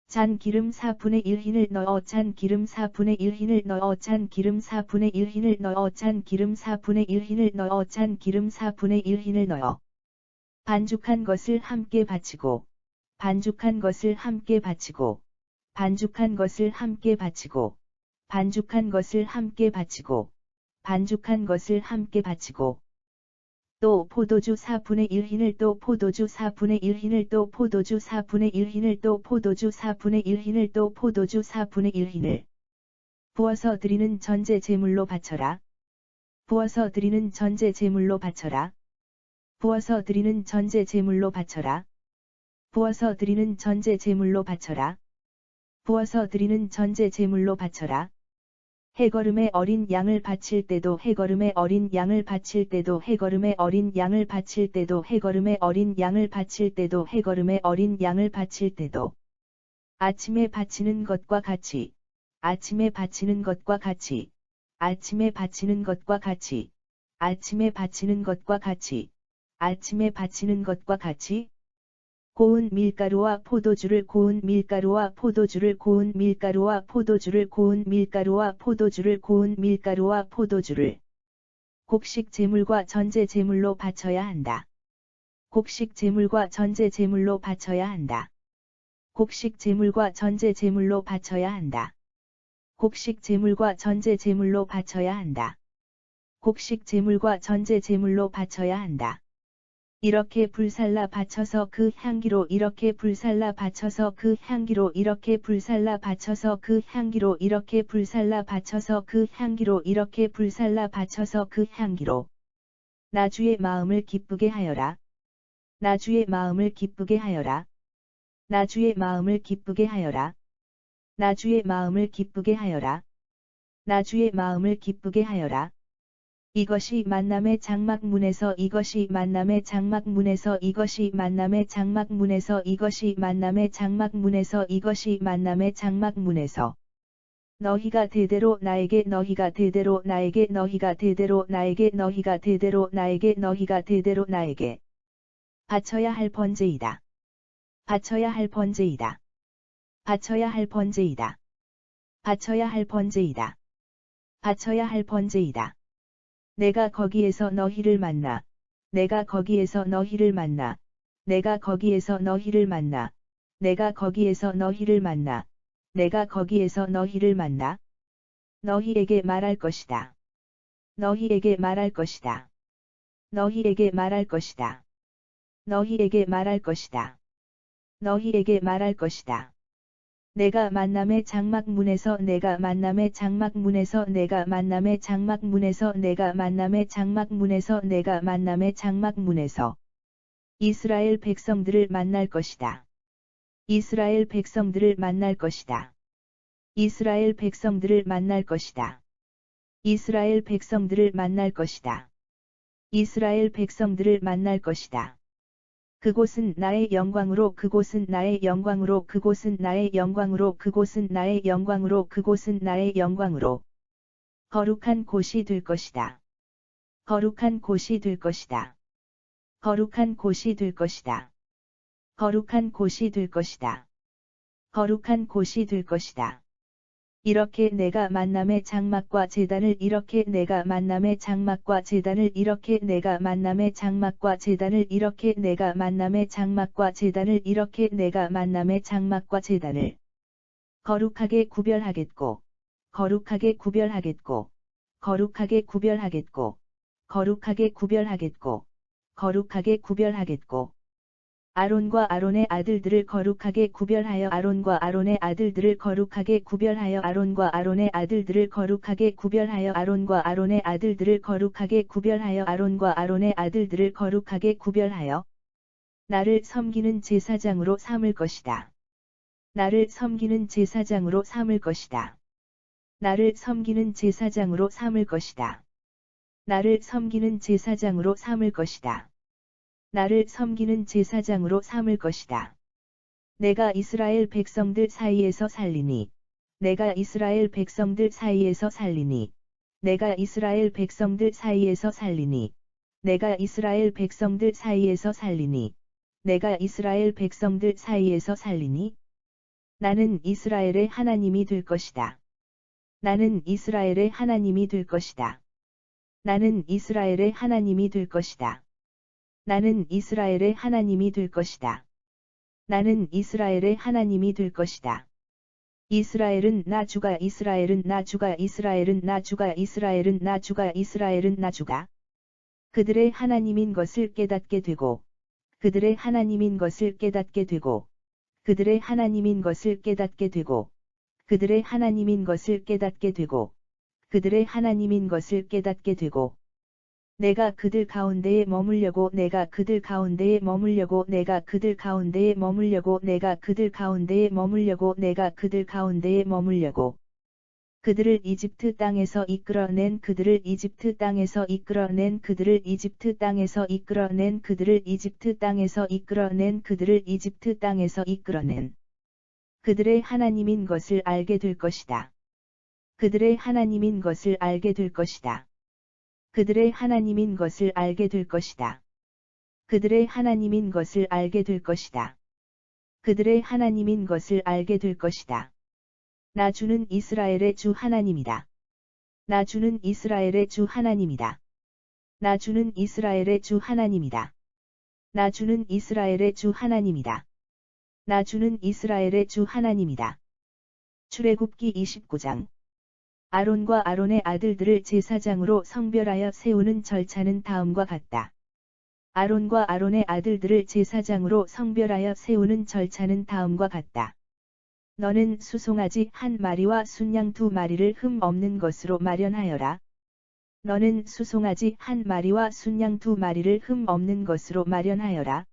찬기름 4분의 1 흰을 넣어 찬기름 4분의 1 흰을 넣어 찬기름 4분의 1 흰을 넣어 찬기름 4분의 1 흰을 넣어 찬기름 4분의 1 흰을 넣어 반죽한 것을 함께 바치고 반죽한 것을 함께 바치고 반죽한 것을 함께 바치고 반죽한 것을 함께 바치고 반죽한 것을 함께 바치고 또 포도주 4분의 1 흰을 또 포도주 4분의 1 흰을 또 포도주 4분의 1 흰을 또 포도주 4분의 1 흰을 또 포도주 4분의 1 흰을 부어서 드리는 전제 제물로 바쳐라. 부어서 드리는 전제 제물로 바쳐라. 부어서 드리는 전제 제물로 바쳐라. 부어서 드리는 전제 제물로 바쳐라. 부어서 드리는 전제 제물로 바쳐라. 해거름의 어린 양을 바칠 때도 해거름의 어린 양을 바칠 때도 해거름의 어린 양을 바칠 때도 해거름의 어린 양을 바칠 때도 해거름의 어린 양을 바칠 때도 아침에 바치는 것과 같이 아침에 바치는 것과 같이 아침에 바치는 것과 같이 아침에 바치는 것과 같이 아침에 바치는 것과 같이 고운 밀가루와 포도주를 고운 밀가루와 포도주를 고운 밀가루와 포도주를 고운 밀가루와 포도주를 고운 밀가루와 포도주를 곡식 제물과 전제 제물로 바쳐야 한다. 곡식 제물과 전제 제물로 바쳐야 한다. 곡식 제물과 전제 제물로 바쳐야 한다. 곡식 제물과 전제 제물로 바쳐야 한다. 곡식 제물과 전제 제물로 바쳐야 한다. 이렇게 불살라 바쳐서 그 향기로 이렇게 불살라 바쳐서 그 향기로 이렇게 불살라 바쳐서 그 향기로 이렇게 불살라 바쳐서 그 향기로 이렇게 불살라 바쳐서 그 향기로 나 주의 마음을 기쁘게 하여라. 나 주의 마음을 기쁘게 하여라. 나 주의 마음을 기쁘게 하여라. 나 주의 마음을 기쁘게 하여라. 나 주의 마음을 기쁘게 하여라. 이것이 만남의 장막문에서 이것이 만남의 장막문에서 이것이 만남의 장막문에서 이것이 만남의 장막문에서 이것이 만남의 장막문에서 너희가 대대로 나에게 너희가 대대로 나에게 너희가 대대로 나에게 너희가 대대로 나에게 너희가 대대로 나에게 바쳐야 할 번제이다. 바쳐야 할 번제이다. 바쳐야 할 번제이다. 바쳐야 할 번제이다. 바쳐야 할 번제이다. 내가 거기에서 너희를 만나. 내가 거기에서 너희를 만나. 내가 거기에서 너희를 만나. 내가 거기에서 너희를 만나. 내가 거기에서 너희를 만나. 너희에게 말할 것이다. 너희에게 말할 것이다. 너희에게 말할 것이다. 너희에게 말할 것이다. 너희에게 말할 것이다. 내가 만남의 장막문에서 내가 만남의 장막문에서 내가 만남의 장막문에서 내가 만남의 장막문에서 내가 만남의 장막문에서 이스라엘 백성들을 만날 것이다. 이스라엘 백성들을 만날 것이다. 이스라엘 백성들을 만날 것이다. 이스라엘 백성들을 만날 것이다. 이스라엘 백성들을 만날 것이다. 그곳은 나의 영광으로 그곳은 나의 영광으로 그곳은 나의 영광으로 그곳은 나의 영광으로 그곳은 나의 영광으로 거룩한 곳이 될 것이다. 거룩한 곳이 될 것이다. 거룩한 곳이 될 것이다. 거룩한 곳이 될 것이다. 거룩한 곳이 될 것이다. 이렇게 내가 만남의 장막과 제단을 이렇게 내가 만남의 장막과 제단을 이렇게 내가 만남의 장막과 제단을 이렇게 내가 만남의 장막과 제단을 이렇게 내가 만남의 장막과 제단을 거룩하게 구별하겠고 거룩하게 구별하겠고 거룩하게 구별하겠고 거룩하게 구별하겠고 거룩하게 구별하겠고 아론과 아론의 아들들을 거룩하게 구별하여 아론과 아론의 아들들을 거룩하게 구별하여 아론과 아론의 아들들을 거룩하게 구별하여 아론과 아론의 아들들을 거룩하게 구별하여 아론과 아론의 아들들을 거룩하게 구별하여 나를 섬기는 제사장으로 삼을 것이다. 나를 섬기는 제사장으로 삼을 것이다. 나를 섬기는 제사장으로 삼을 것이다. 나를 섬기는 제사장으로 삼을 것이다. 나를 섬기는 제사장으로 삼을 것이다. 내가 이스라엘 백성들 사이에서 살리니. 내가 이스라엘 백성들 사이에서 살리니. 내가 이스라엘 백성들 사이에서 살리니. 내가 이스라엘 백성들 사이에서 살리니. 내가 이스라엘 백성들 사이에서 살리니. 나는 이스라엘의 하나님이 될 것이다. 나는 이스라엘의 하나님이 될 것이다. 나는 이스라엘의 하나님이 될 것이다. 나는 이스라엘의 하나님이 될 것이다. 나는 이스라엘의 하나님이 될 것이다. 이스라엘은 나 주가 이스라엘은 나 주가 이스라엘은 나 주가 이스라엘은 나 주가 이스라엘은 나 주가 그들의 하나님인 것을 깨닫게 되고 그들의 하나님인 것을 깨닫게 되고 그들의 하나님인 것을 깨닫게 되고 그들의 하나님인 것을 깨닫게 되고 그들의 하나님인 것을 깨닫게 되고 내가 그들 가운데에 머물려고 내가 그들 가운데에 머물려고 내가 그들 가운데에 머물려고 내가 그들 가운데에 머물려고 내가 그들 가운데에 머물려고 그들을 이집트 땅에서 이끌어낸 그들을 이집트 땅에서 이끌어낸 그들을 이집트 땅에서 이끌어낸 그들을 이집트 땅에서 이끌어낸 그들을 이집트 땅에서 이끌어낸 그들의 하나님인 것을 알게 될 것이다. 그들의 하나님인 것을 알게 될 것이다. 그들의 하나님인 것을 알게 될 것이다. 그들의 하나님인 것을 알게 될 것이다. 그들의 하나님인 것을 알게 될 것이다. 나 주는 이스라엘의 주 하나님이다. 나 주는 이스라엘의 주 하나님이다. 나 주는 이스라엘의 주 하나님이다. 나 주는 이스라엘의 주 하나님이다. 나 주는 이스라엘의 주 하나님이다. 출애굽기 29장 아론과 아론의 아들들을 제사장으로 성별하여 세우는 절차는 다음과 같다. 아론과 아론의 아들들을 제사장으로 성별하여 세우는 절차는 다음과 같다. 너는 수송아지 한 마리와 순양 두 마리를 흠 없는 것으로 마련하여라. 너는 수송아지 한 마리와 순양 두 마리를 흠 없는 것으로 마련하여라.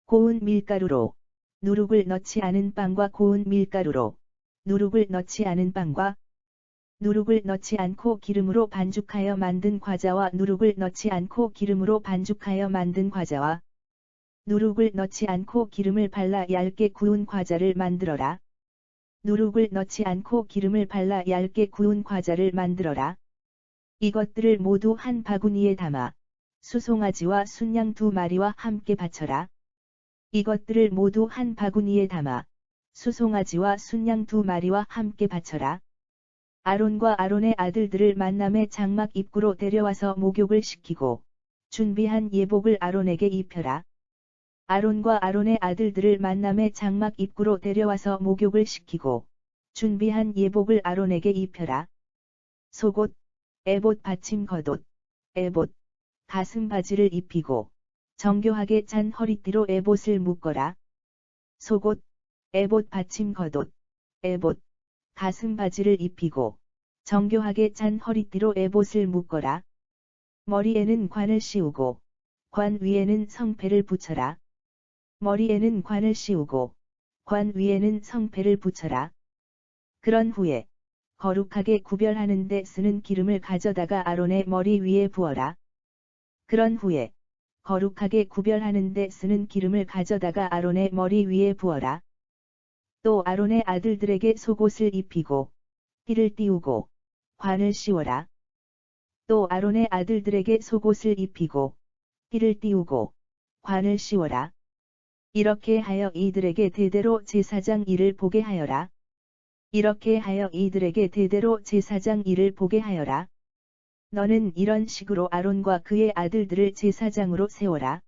고운 밀가루로 누룩을 넣지 않은 빵과 고운 밀가루로 누룩을 넣지 않은 빵과 누룩을 넣지 않고 기름으로 반죽하여 만든 과자와 누룩을 넣지 않고 기름으로 반죽하여 만든 과자와 누룩을 넣지 않고 기름을 발라 얇게 구운 과자를 만들어라. 누룩을 넣지 않고 기름을 발라 얇게 구운 과자를 만들어라. 이것들을 모두 한 바구니에 담아 수송아지와 순양 두 마리와 함께 바쳐라. 이것들을 모두 한 바구니에 담아 수송아지와 순양 두 마리와 함께 바쳐라. 아론과 아론의 아들들을 만남의 장막 입구로 데려와서 목욕을 시키고 준비한 예복을 아론에게 입혀라. 아론과 아론의 아들들을 만남의 장막 입구로 데려와서 목욕을 시키고 준비한 예복을 아론에게 입혀라. 속옷, 에봇 받침 겉옷, 에봇, 가슴 바지를 입히고 정교하게 짠 허리띠로 에봇을 묶어라. 속옷, 에봇 받침 겉옷, 에봇, 가슴 바지를 입히고 정교하게 짠 허리띠로 에봇을 묶어라. 머리에는 관을 씌우고 관 위에는 성패를 붙여라. 머리에는 관을 씌우고 관 위에는 성패를 붙여라. 그런 후에 거룩하게 구별하는 데 쓰는 기름을 가져다가 아론의 머리 위에 부어라. 그런 후에 거룩하게 구별하는 데 쓰는 기름을 가져다가 아론의 머리 위에 부어라. 또 아론의 아들들에게 속옷을 입히고 띠를 띄우고 관을 씌워라. 또 아론의 아들들에게 속옷을 입히고 띠를 띄우고 관을 씌워라. 이렇게 하여 이들에게 대대로 제사장 일을 보게 하여라. 이렇게 하여 이들에게 대대로 제사장 일을 보게 하여라. 너는 이런 식으로 아론과 그의 아들들을 제사장으로 세워라.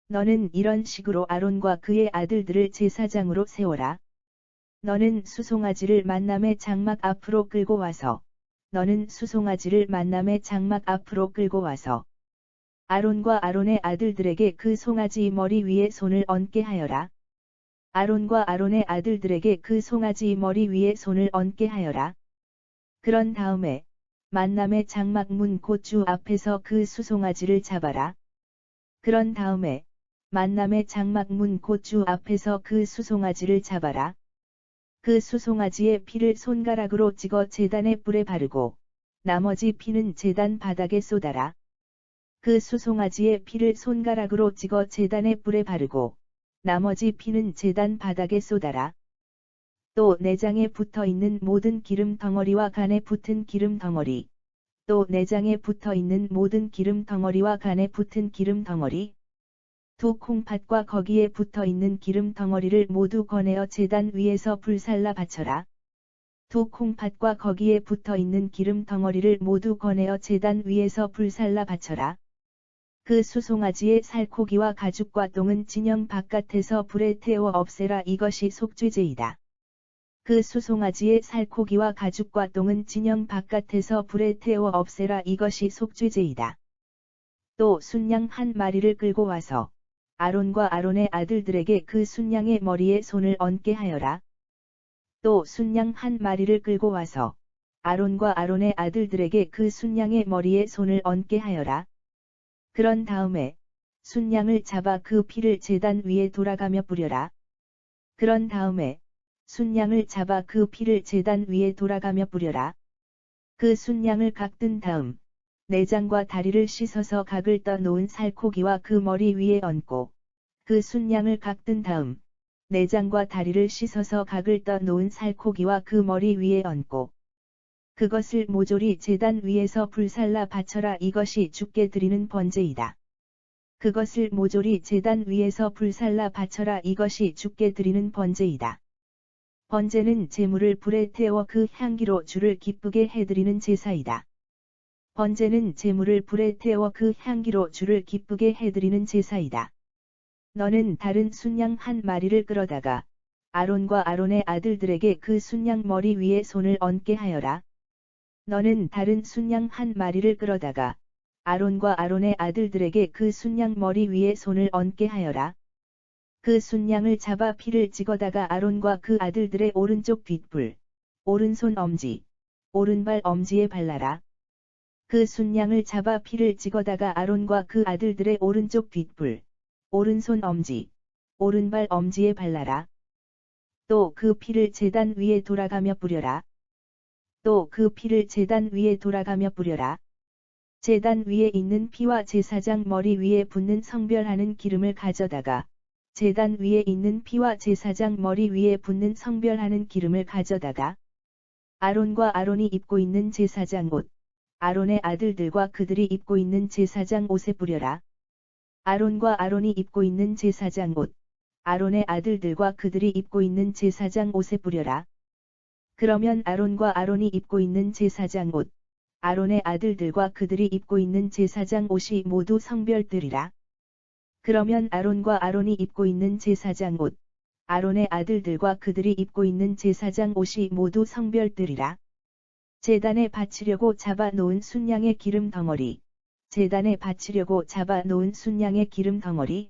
너는 이런 식으로 아론과 그의 아들들을 제사장으로 세워라. 너는 수송아지를 만남의 장막 앞으로 끌고 와서 너는 수송아지를 만남의 장막 앞으로 끌고 와서 아론과 아론의 아들들에게 그 송아지 머리 위에 손을 얹게 하여라. 아론과 아론의 아들들에게 그 송아지 머리 위에 손을 얹게 하여라. 그런 다음에 만남의 장막 문 곧주 앞에서 그 수송아지를 잡아라. 그런 다음에 만남의 장막 문 곧주 앞에서 그 수송아지를 잡아라. 그 수송아지의 피를 손가락으로 찍어 제단의 뿔에 바르고 나머지 피는 제단 바닥에 쏟아라. 그 수송아지의 피를 손가락으로 찍어 제단의 뿔에 바르고 나머지 피는 제단 바닥에 쏟아라. 또 내장에 붙어있는 모든 기름 덩어리와 간에 붙은 기름 덩어리, 또 내장에 붙어있는 모든 기름 덩어리와 간에 붙은 기름 덩어리, 두 콩팥과 거기에 붙어있는 기름 덩어리를 모두 꺼내어 제단 위에서 불살라 바쳐라. 두 콩팥과 거기에 붙어있는 기름 덩어리를 모두 꺼내어 제단 위에서 불살라 바쳐라. 그 수송아지의 살코기와 가죽과 똥은 진영 바깥에서 불에 태워 없애라. 이것이 속죄제이다. 그 수송아지의 살코기와 가죽과 똥은 진영 바깥에서 불에 태워 없애라. 이것이 속죄제이다. 또 순양 한 마리를 끌고 와서 아론과 아론의 아들들에게 그 순양의 머리에 손을 얹게 하여라. 또 순양 한 마리를 끌고 와서 아론과 아론의 아들들에게 그 순양의 머리에 손을 얹게 하여라. 그런 다음에 순양을 잡아 그 피를 제단 위에 돌아가며 뿌려라. 그런 다음에 순양을 잡아 그 피를 제단 위에 돌아가며 뿌려라. 그 순양을 각든 다음 내장과 다리를 씻어서 각을 떠 놓은 살코기와 그 머리 위에 얹고 그 순양을 각든 다음 내장과 다리를 씻어서 각을 떠 놓은 살코기와 그 머리 위에 얹고 그것을 모조리 제단 위에서 불살라 바쳐라. 이것이 주께 드리는 번제이다. 그것을 모조리 제단 위에서 불살라 바쳐라. 이것이 주께 드리는 번제이다. 번제는 제물을 불에 태워 그 향기로 주를 기쁘게 해드리는 제사이다. 번제는 제물을 불에 태워 그 향기로 주를 기쁘게 해드리는 제사이다. 너는 다른 순양 한 마리를 끌어다가 아론과 아론의 아들들에게 그 순양 머리 위에 손을 얹게 하여라. 너는 다른 순양 한 마리를 끌어다가 아론과 아론의 아들들에게 그 순양 머리 위에 손을 얹게 하여라. 그 순양을 잡아 피를 찍어다가 아론과 그 아들들의 오른쪽 뒷불, 오른손 엄지, 오른발 엄지에 발라라. 그 순양을 잡아 피를 찍어다가 아론과 그 아들들의 오른쪽 뒷불, 오른손 엄지, 오른발 엄지에 발라라. 또 그 피를 제단 위에 돌아가며 뿌려라. 또 그 피를 제단 위에 돌아가며 뿌려라. 제단 위에 있는 피와 제사장 머리 위에 붓는 성별하는 기름을 가져다가 제단 위에 있는 피와 제사장 머리 위에 붓는 성별하는 기름을 가져다가 아론과 아론이 입고 있는 제사장 옷, 아론의 아들들과 그들이 입고 있는 제사장 옷에 뿌려라. 아론과 아론이 입고 있는 제사장 옷, 아론의 아들들과 그들이 입고 있는 제사장 옷에 뿌려라. 그러면 아론과 아론이 입고 있는 제사장 옷, 아론의 아들들과 그들이 입고 있는 제사장 옷이 모두 성별들이라. 그러면 아론과 아론이 입고 있는 제사장 옷, 아론의 아들들과 그들이 입고 있는 제사장 옷이 모두 성별들이라. 제단에 바치려고 잡아 놓은 순양의 기름 덩어리, 제단에 바치려고 잡아 놓은 순양의 기름 덩어리,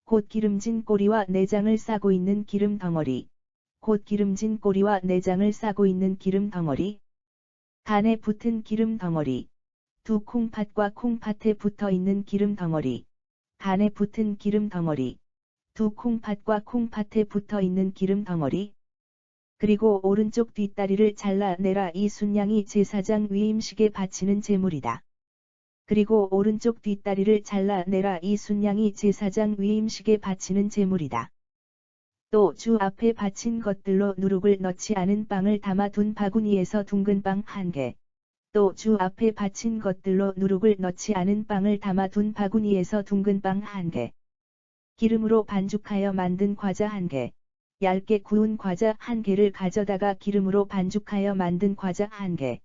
곧 기름진 꼬리와 내장을 싸고 있는 기름 덩어리, 곧 기름진 꼬리와 내장을 싸고 있는 기름 덩어리, 간에 붙은 기름 덩어리, 두 콩팥과 콩팥에 붙어 있는 기름 덩어리, 간에 붙은 기름 덩어리, 두 콩팥과 콩팥에 붙어 있는 기름 덩어리, 그리고 오른쪽 뒷다리를 잘라내라. 이 순양이 제사장 위임식에 바치는 제물이다. 그리고 오른쪽 뒷다리를 잘라내라. 이 순양이 제사장 위임식에 바치는 제물이다. 또 주 앞에 바친 것들로 누룩을 넣지 않은 빵을 담아둔 바구니에서 둥근 빵 1개, 또 주 앞에 바친 것들로 누룩을 넣지 않은 빵을 담아둔 바구니에서 둥근 빵 1개, 기름으로 반죽하여 만든 과자 1개, 얇게 구운 과자 1개를 가져다가 기름으로 반죽하여 만든 과자 1개,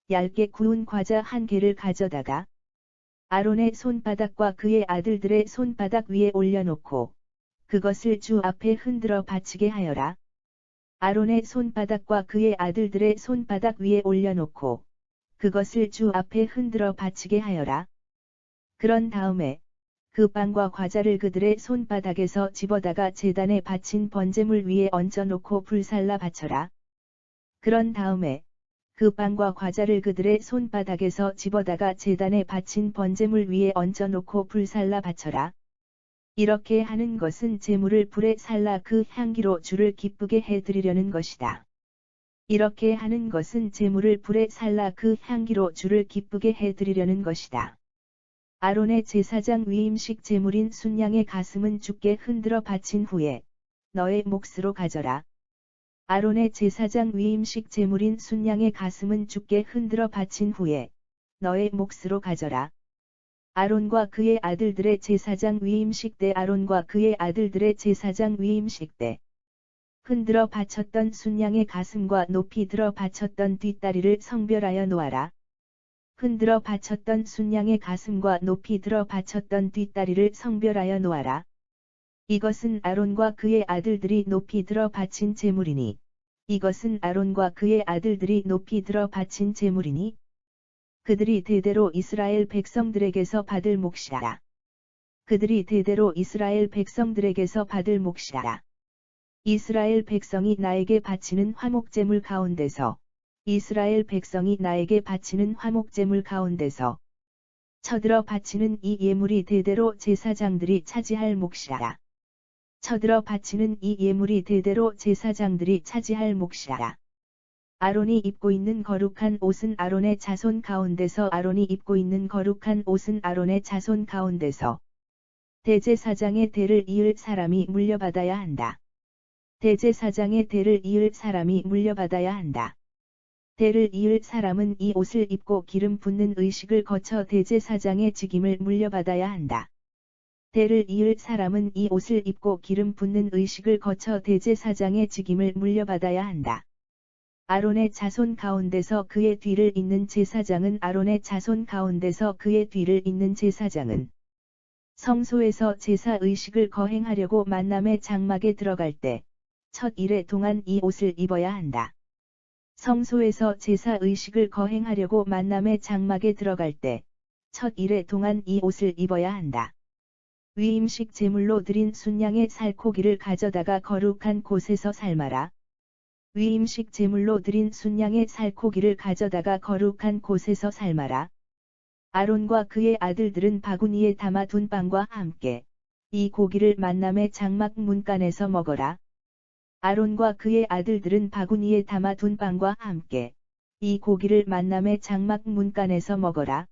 얇게 구운 과자 1개를 가져다가 아론의 손바닥과 그의 아들들의 손바닥 위에 올려놓고 그것을 주 앞에 흔들어 바치게 하여라. 아론의 손바닥과 그의 아들들의 손바닥 위에 올려놓고 그것을 주 앞에 흔들어 바치게 하여라. 그런 다음에 그 빵과 과자를 그들의 손바닥에서 집어다가 제단에 바친 번제물 위에 얹어놓고 불살라 바쳐라. 그런 다음에 그 빵과 과자를 그들의 손바닥에서 집어다가 제단에 바친 번제물 위에 얹어놓고 불살라 바쳐라. 이렇게 하는 것은 제물을 불에 살라 그 향기로 주를 기쁘게 해드리려는 것이다. 이렇게 하는 것은 제물을 불에 살라 그 향기로 주를 기쁘게 해드리려는 것이다. 아론의 제사장 위임식 제물인 순양의 가슴은 주께 흔들어 바친 후에 너의 몫으로 가져라. 아론의 제사장 위임식 제물인 순양의 가슴은 주께 흔들어 바친 후에 너의 몫으로 가져라. 아론과 그의 아들들의 제사장 위임식 때 아론과 그의 아들들의 제사장 위임식 때 흔들어 바쳤던 순양의 가슴과 높이 들어 바쳤던 뒷다리를 성별하여 놓아라. 흔들어 바쳤던 순양의 가슴과 높이 들어 바쳤던 뒷다리를 성별하여 놓아라. 이것은 아론과 그의 아들들이 높이 들어 바친 제물이니 이것은 아론과 그의 아들들이 높이 들어 바친 제물이니 그들이 대대로 이스라엘 백성들에게서 받을 몫이라. 그들이 대대로 이스라엘 백성들에게서 받을 몫이라. 이스라엘 백성이 나에게 바치는 화목제물 가운데서 이스라엘 백성이 나에게 바치는 화목제물 가운데서 쳐들어 바치는 이 예물이 대대로 제사장들이 차지할 몫이라. 쳐들어 바치는 이 예물이 대대로 제사장들이 차지할 몫이라. 아론이 입고 있는 거룩한 옷은 아론의 자손 가운데서 아론이 입고 있는 거룩한 옷은 아론의 자손 가운데서 대제사장의 대를 이을 사람이 물려받아야 한다. 대제사장의 대를 이을 사람이 물려받아야 한다. 대를 이을 사람은 이 옷을 입고 기름 붓는 의식을 거쳐 대제사장의 직임을 물려받아야 한다. 대를 이을 사람은 이 옷을 입고 기름 붓는 의식을 거쳐 대제사장의 직임을 물려받아야 한다. 아론의 자손 가운데서 그의 뒤를 잇는 제사장은 아론의 자손 가운데서 그의 뒤를 잇는 제사장은 성소에서 제사 의식을 거행하려고 만남의 장막에 들어갈 때 첫 일회 동안 이 옷을 입어야 한다. 성소에서 제사 의식을 거행하려고 만남의 장막에 들어갈 때 첫 일회 동안 이 옷을 입어야 한다. 위임식 제물로 드린 순양의 살코기를 가져다가 거룩한 곳에서 삶아라. 위임식 제물로 드린 순양의 살코기를 가져다가 거룩한 곳에서 삶아라. 아론과 그의 아들들은 바구니에 담아 둔 빵과 함께 이 고기를 만남의 장막 문간에서 먹어라. 아론과 그의 아들들은 바구니에 담아 둔 빵과 함께 이 고기를 만남의 장막 문간에서 먹어라.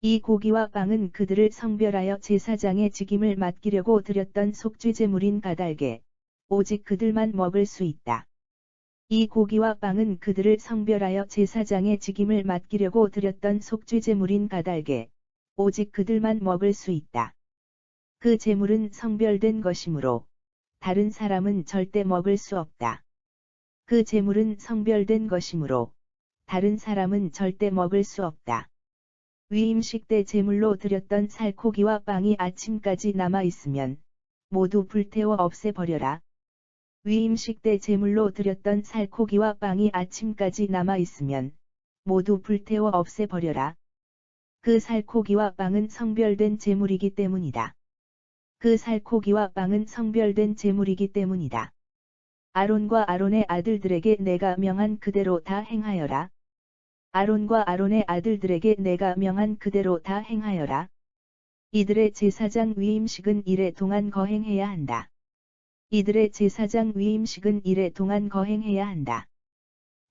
이 고기와 빵은 그들을 성별하여 제사장의 직임을 맡기려고 드렸던 속죄제물인 가달게 오직 그들만 먹을 수 있다. 이 고기와 빵은 그들을 성별하여 제사장의 직임을 맡기려고 드렸던 속죄제물인 가달게 오직 그들만 먹을 수 있다. 그 제물은 성별된 것이므로 다른 사람은 절대 먹을 수 없다. 그 제물은 성별된 것이므로 다른 사람은 절대 먹을 수 없다. 위임식 때 제물로 드렸던 살코기와 빵이 아침까지 남아 있으면 모두 불태워 없애버려라. 위임식 때 제물로 드렸던 살코기와 빵이 아침까지 남아 있으면 모두 불태워 없애버려라. 그 살코기와 빵은 성별된 제물이기 때문이다. 그 살코기와 빵은 성별된 제물이기 때문이다. 아론과 아론의 아들들에게 내가 명한 그대로 다 행하여라. 아론과 아론의 아들들에게 내가 명한 그대로 다 행하여라. 이들의 제사장 위임식은 이래 동안 거행해야 한다. 이들의 제사장 위임식은 이래 동안 거행해야 한다.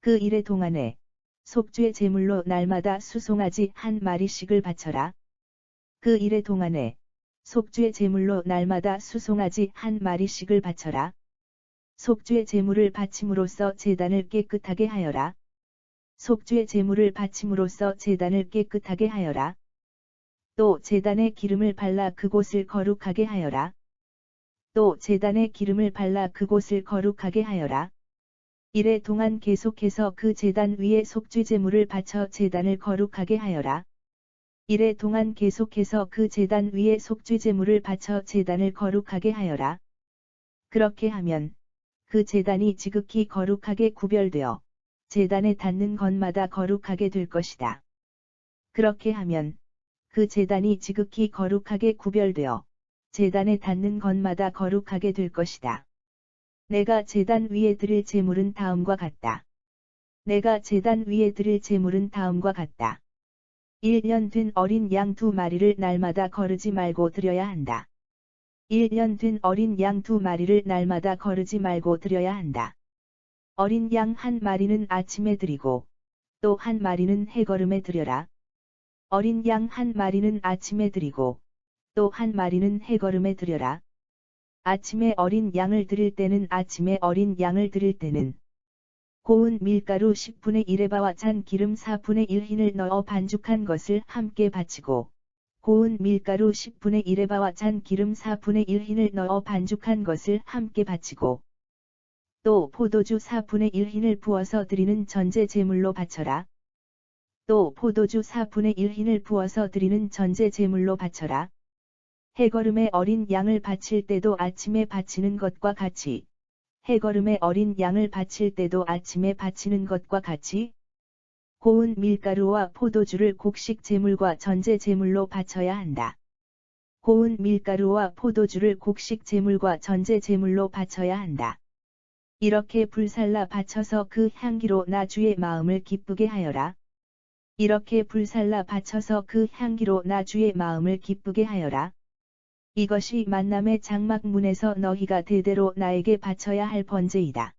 그 이래 동안에 속죄 제물로 날마다 수송아지 한 마리씩을 바쳐라. 그 이래 동안에 속죄 제물로 날마다 수송아지 한 마리씩을 바쳐라. 속죄 제물을 바침으로써 제단을 깨끗하게 하여라. 속죄 제물을 바침으로써 제단을 깨끗하게 하여라. 또 제단에 기름을 발라 그곳을 거룩하게 하여라. 또 제단에 기름을 발라 그곳을 거룩하게 하여라. 이래 동안 계속해서 그 제단 위에 속죄 제물을 바쳐 제단을 거룩하게 하여라. 이래 동안 계속해서 그 제단 위에 속죄 제물을 바쳐 제단을 거룩하게 하여라. 그렇게 하면 그 제단이 지극히 거룩하게 구별되어 제단에 닿는 것마다 거룩하게 될 것이다. 그렇게 하면 그 제단이 지극히 거룩하게 구별되어 제단에 닿는 것마다 거룩하게 될 것이다. 내가 제단 위에 드릴 제물은 다음과 같다. 내가 제단 위에 드릴 제물은 다음과 같다. 1년 된 어린 양 2마리를 날마다 거르지 말고 드려야 한다. 1년 된 어린 양 2마리를 날마다 거르지 말고 드려야 한다. 어린 양 1마리는 아침에 드리고 또 1마리는 해거름에 드려라. 어린 양 1마리는 아침에 드리고 또 1마리는 해거름에 드려라. 아침에 어린 양을 드릴 때는 아침에 어린 양을 드릴 때는 고운 밀가루 10분의 1에바와 잔 기름 4분의 1 흰을 넣어 반죽한 것을 함께 바치고 고운 밀가루 10분의 1에바와 잔 기름 4분의 1 흰을 넣어 반죽한 것을 함께 바치고 또 포도주 4분의 1 흰을 부어서 드리는 전제 제물로 바쳐라. 또 포도주 4분의 1 흰을 부어서 드리는 전제 제물로 바쳐라. 해거름에 어린 양을 바칠 때도 아침에 바치는 것과 같이 해거름에 어린 양을 바칠 때도 아침에 바치는 것과 같이 고운 밀가루와 포도주를 곡식 제물과 전제 제물로 바쳐야 한다. 고운 밀가루와 포도주를 곡식 제물과 전제 제물로 바쳐야 한다. 이렇게 불살라 바쳐서 그 향기로 나 주의 마음을 기쁘게 하여라. 이렇게 불살라 바쳐서 그 향기로 나 주의 마음을 기쁘게 하여라. 이것이 만남의 장막문에서 너희가 대대로 나에게 바쳐야 할 번제이다.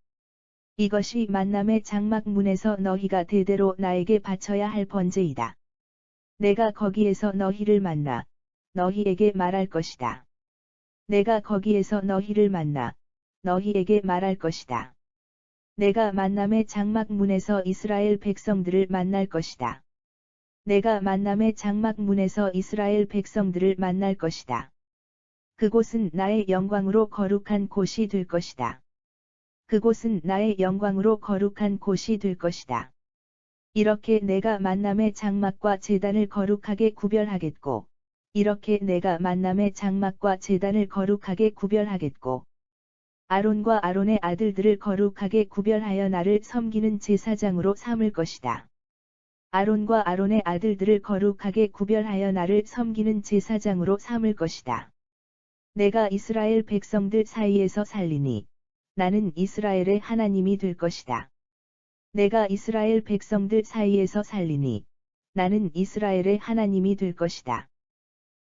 이것이 만남의 장막문에서 너희가 대대로 나에게 바쳐야 할 번제이다. 내가 거기에서 너희를 만나 너희에게 말할 것이다. 내가 거기에서 너희를 만나 너희에게 말할 것이다. 내가 만남의 장막문에서 이스라엘 백성들을 만날 것이다. 내가 만남의 장막문에서 이스라엘 백성들을 만날 것이다. 그곳은 나의 영광으로 거룩한 곳이 될 것이다. 그곳은 나의 영광으로 거룩한 곳이 될 것이다. 이렇게 내가 만남의 장막과 제단을 거룩하게 구별하겠고, 이렇게 내가 만남의 장막과 제단을 거룩하게 구별하겠고, 아론과 아론의 아들들을 거룩하게 구별하여 나를 섬기는 제사장으로 삼을 것이다. 아론과 아론의 아들들을 거룩하게 구별하여 나를 섬기는 제사장으로 삼을 것이다. 내가 이스라엘 백성들 사이에서 살리니 나는 이스라엘의 하나님이 될 것이다. 내가 이스라엘 백성들 사이에서 살리니 나는 이스라엘의 하나님이 될 것이다.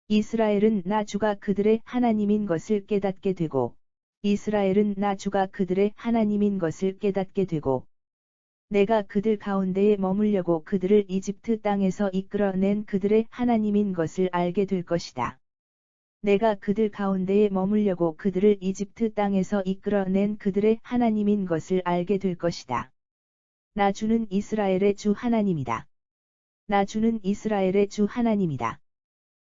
이스라엘은 나 주가 그들의 하나님인 것을 깨닫게 되고, 이스라엘은 나 주가 그들의 하나님인 것을 깨닫게 되고, 내가 그들 가운데에 머물려고 그들을 이집트 땅에서 이끌어낸 그들의 하나님인 것을 알게 될 것이다. 내가 그들 가운데에 머물려고 그들을 이집트 땅에서 이끌어낸 그들의 하나님인 것을 알게 될 것이다. 나 주는 이스라엘의 주 하나님이다. 나 주는 이스라엘의 주 하나님이다.